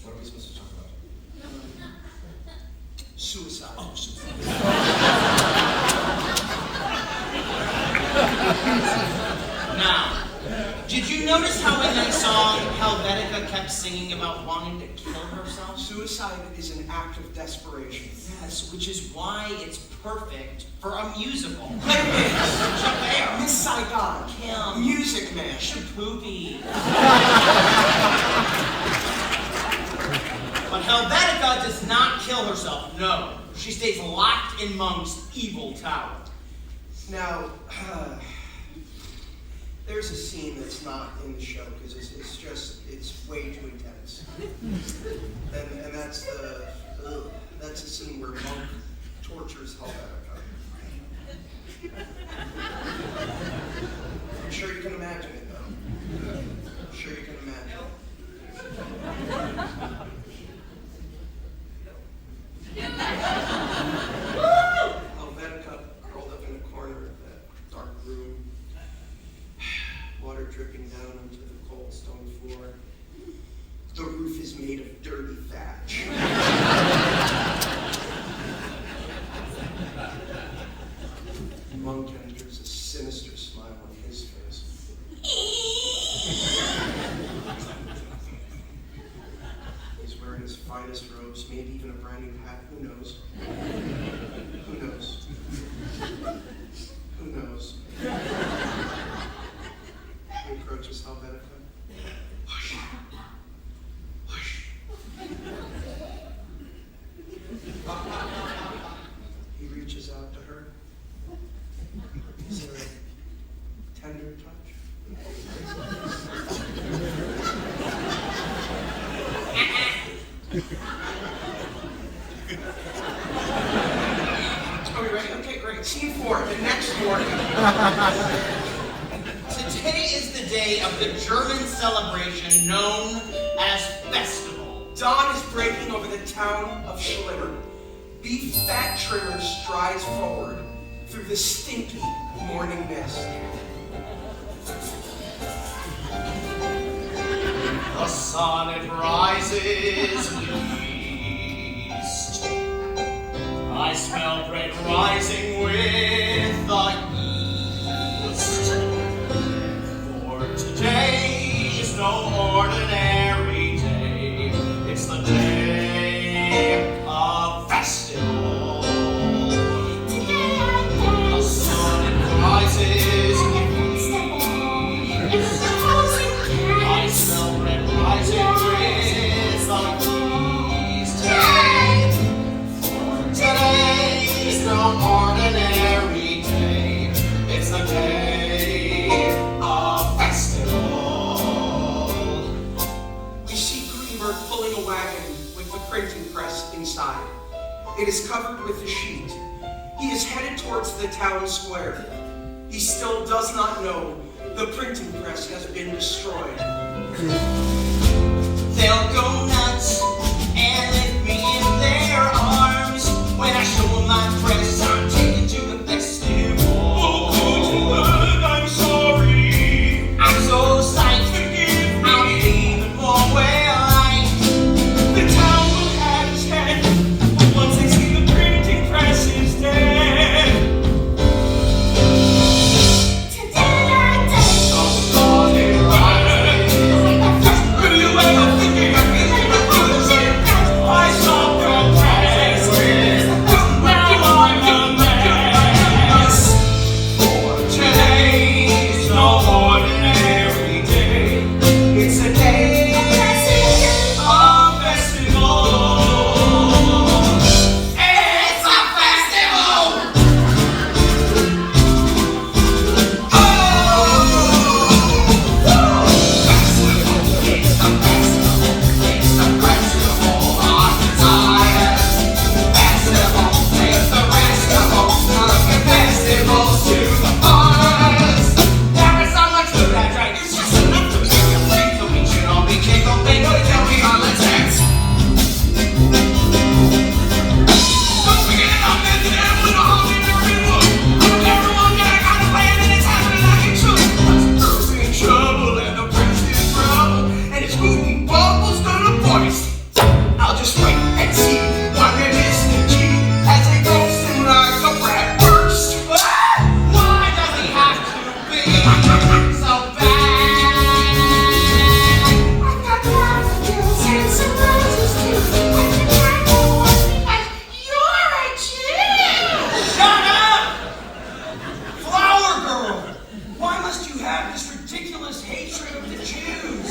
Speaker 8: What are we supposed to talk about? Suicide. Oh, suicide.
Speaker 4: Now, did you notice how in that song, Helvetica kept singing about wanting to kill herself?
Speaker 8: Suicide is an act of desperation.
Speaker 4: Yes, which is why it's perfect for a musical.
Speaker 8: Javert, Miss Saigon,
Speaker 4: Kim,
Speaker 8: Music Man,
Speaker 4: Shapoopy. But Helvetica does not kill herself, no. She stays locked in Monk's evil tower.
Speaker 8: Now, there's a scene that's not in the show because it's way too intense. And that's the scene where Monk tortures Helvetica. I'm sure you can imagine it though. I'm sure you can imagine it. Helvetica curled up in a corner of that dark room, water dripping down onto the cold stone floor. The roof is made of dirty thatch. Monk enters, a sinister smile on his face. He's wearing his finest robes, maybe even a brand new hat, who knows? Are we ready? Okay, great. Scene 4, the next morning.
Speaker 4: Today is the day of the German celebration known as Festival.
Speaker 8: Dawn is breaking over the town of Schlimmer. Beef fat trimmer strides forward through the stinky morning mist.
Speaker 4: The sun it rises in the east. I smell bread rising with the yeast. For today is no ordinary day. It's the day of festival. The sun it rises in the east. I smell bread rising with the yeast. For today is no ordinary day. It's the day of festival.
Speaker 8: We see Gutenberg pulling a wagon with the printing press inside. It is covered with a sheet. He is headed towards the town square. He still does not know the printing press has been destroyed.
Speaker 4: They'll go nuts and lift me in their arms when I show them my press. I'm taken to the festival.
Speaker 3: Oh, Gutenberg, I'm sorry.
Speaker 4: I'm so psyched. I'm leaving more well
Speaker 3: The town will have its head, but once they see the printing press is dead. Will you ever think of me? I saw your press with now I'm a mess. For today's no ordinary day. It's a day of festival. It's a festival. I'll just wait and see what it is to cheat as it goes through like a bread burst.
Speaker 4: Why does he have to be so bad?
Speaker 6: I've got daffodils and some roses too. And the apple was because you're a Jew.
Speaker 4: Shut up! Flower girl! Why must you have this ridiculous hatred of the Jews?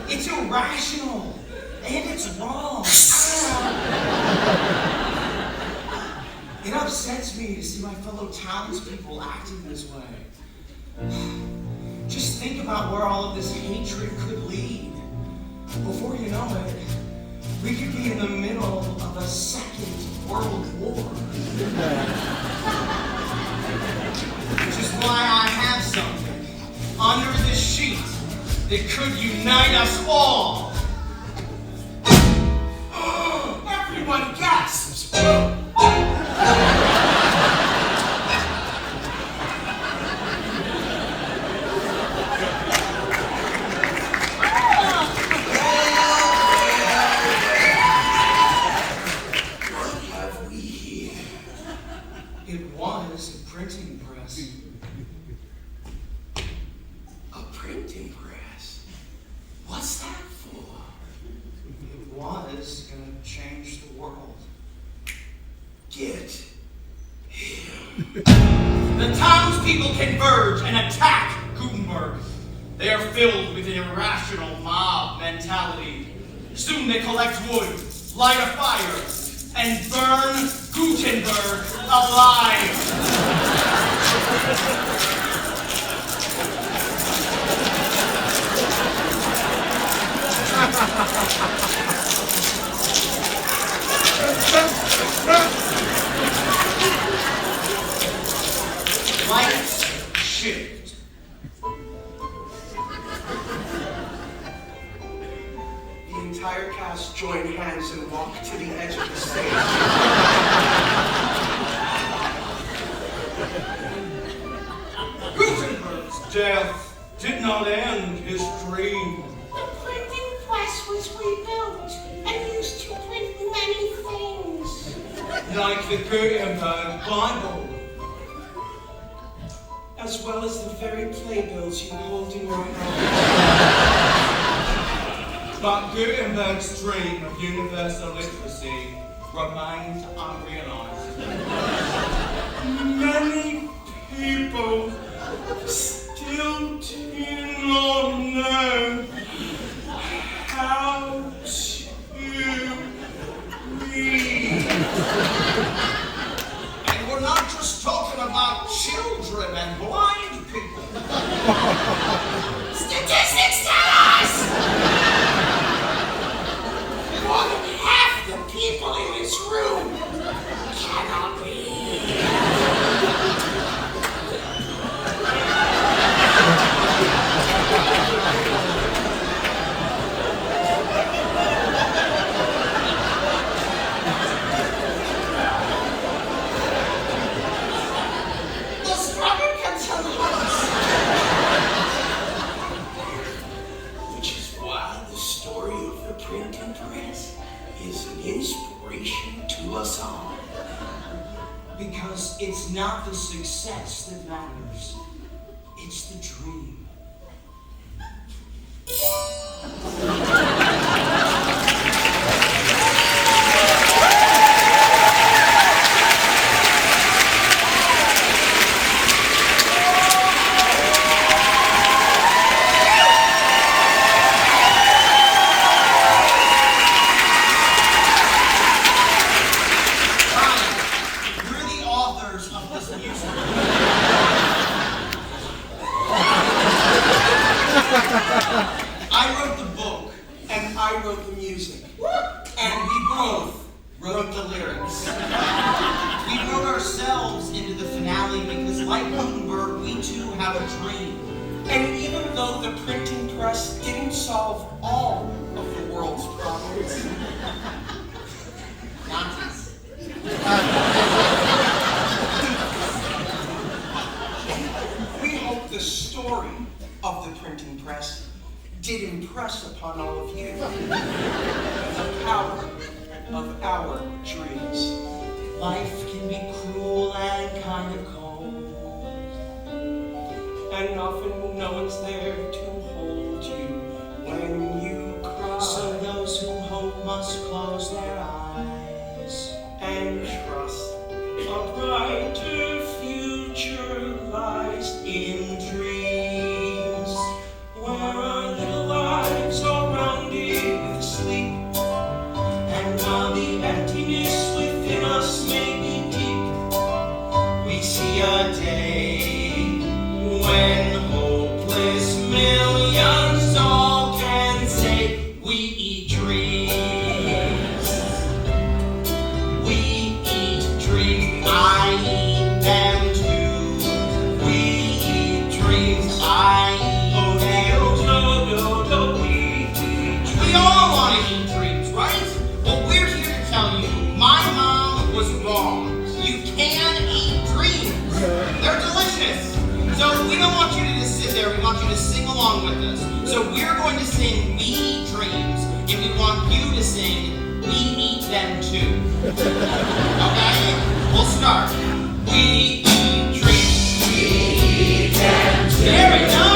Speaker 4: It's irrational. And it's wrong. It upsets me to see my fellow townspeople acting this way. Just think about where all of this hatred could lead. Before you know it, we could be in the middle of a second world war. Which is why I have something under this sheet that could unite us all.
Speaker 8: Everyone gasps. What have we here?
Speaker 4: It was a printing press.
Speaker 8: A printing press? What's that for?
Speaker 4: It was gonna change the world.
Speaker 8: Get him.
Speaker 4: The townspeople converge and attack Gutenberg. They are filled with an irrational mob mentality. Soon they collect wood, light a fire, and burn Gutenberg alive.
Speaker 8: entire cast join hands and walk to the edge of the stage.
Speaker 5: Gutenberg's death did not end his dream.
Speaker 6: The printing press was rebuilt and used to print many things.
Speaker 5: Like the Gutenberg Bible.
Speaker 8: As well as the very playbills you hold in your hand.
Speaker 5: But Gutenberg's dream of universal literacy remained unrealized.
Speaker 3: Many people still do not know how to read.
Speaker 4: And we're not just talking about children and blind people.
Speaker 6: Statistics tell us! More than half the people in this room cannot read.
Speaker 7: The struggle continues.
Speaker 8: Which is why the story of the printing press is an inspiration to us all.
Speaker 4: Because it's not the success that matters, it's the dream. We're the authors of this music. I wrote the book,
Speaker 8: And I wrote the music.
Speaker 4: and we both wrote the lyrics. We wrote ourselves into the finale because, like Gutenberg, we too have a dream.
Speaker 8: And even though the printing press didn't solve all of the world's problems,
Speaker 4: Nonsense.
Speaker 8: we hope the story of the printing press did impress upon all of you the power of our dreams.
Speaker 4: Life can be cruel and kind of cold.
Speaker 8: And often no one's there to hold you when you cry.
Speaker 4: So those who hope must close their eyes.
Speaker 8: And trust a brighter future lies
Speaker 4: In dreams,
Speaker 8: where our little lives are rounded with sleep.
Speaker 4: and while the emptiness within us may be deep, we see a day when hopeless millions all can say, we eat dreams. We eat dreams, I eat them too. We eat dreams, I eat them. We all want to eat dreams, right? Well, we're here to tell you, my mom was wrong. You can eat dreams. They're delicious. So we don't want you to just sit there, we want you to sing along with us. So we're going to sing We Eat Dreams, and we want you to sing We Eat Them Too. Okay? We'll start. We eat dreams. We eat them too. There we go.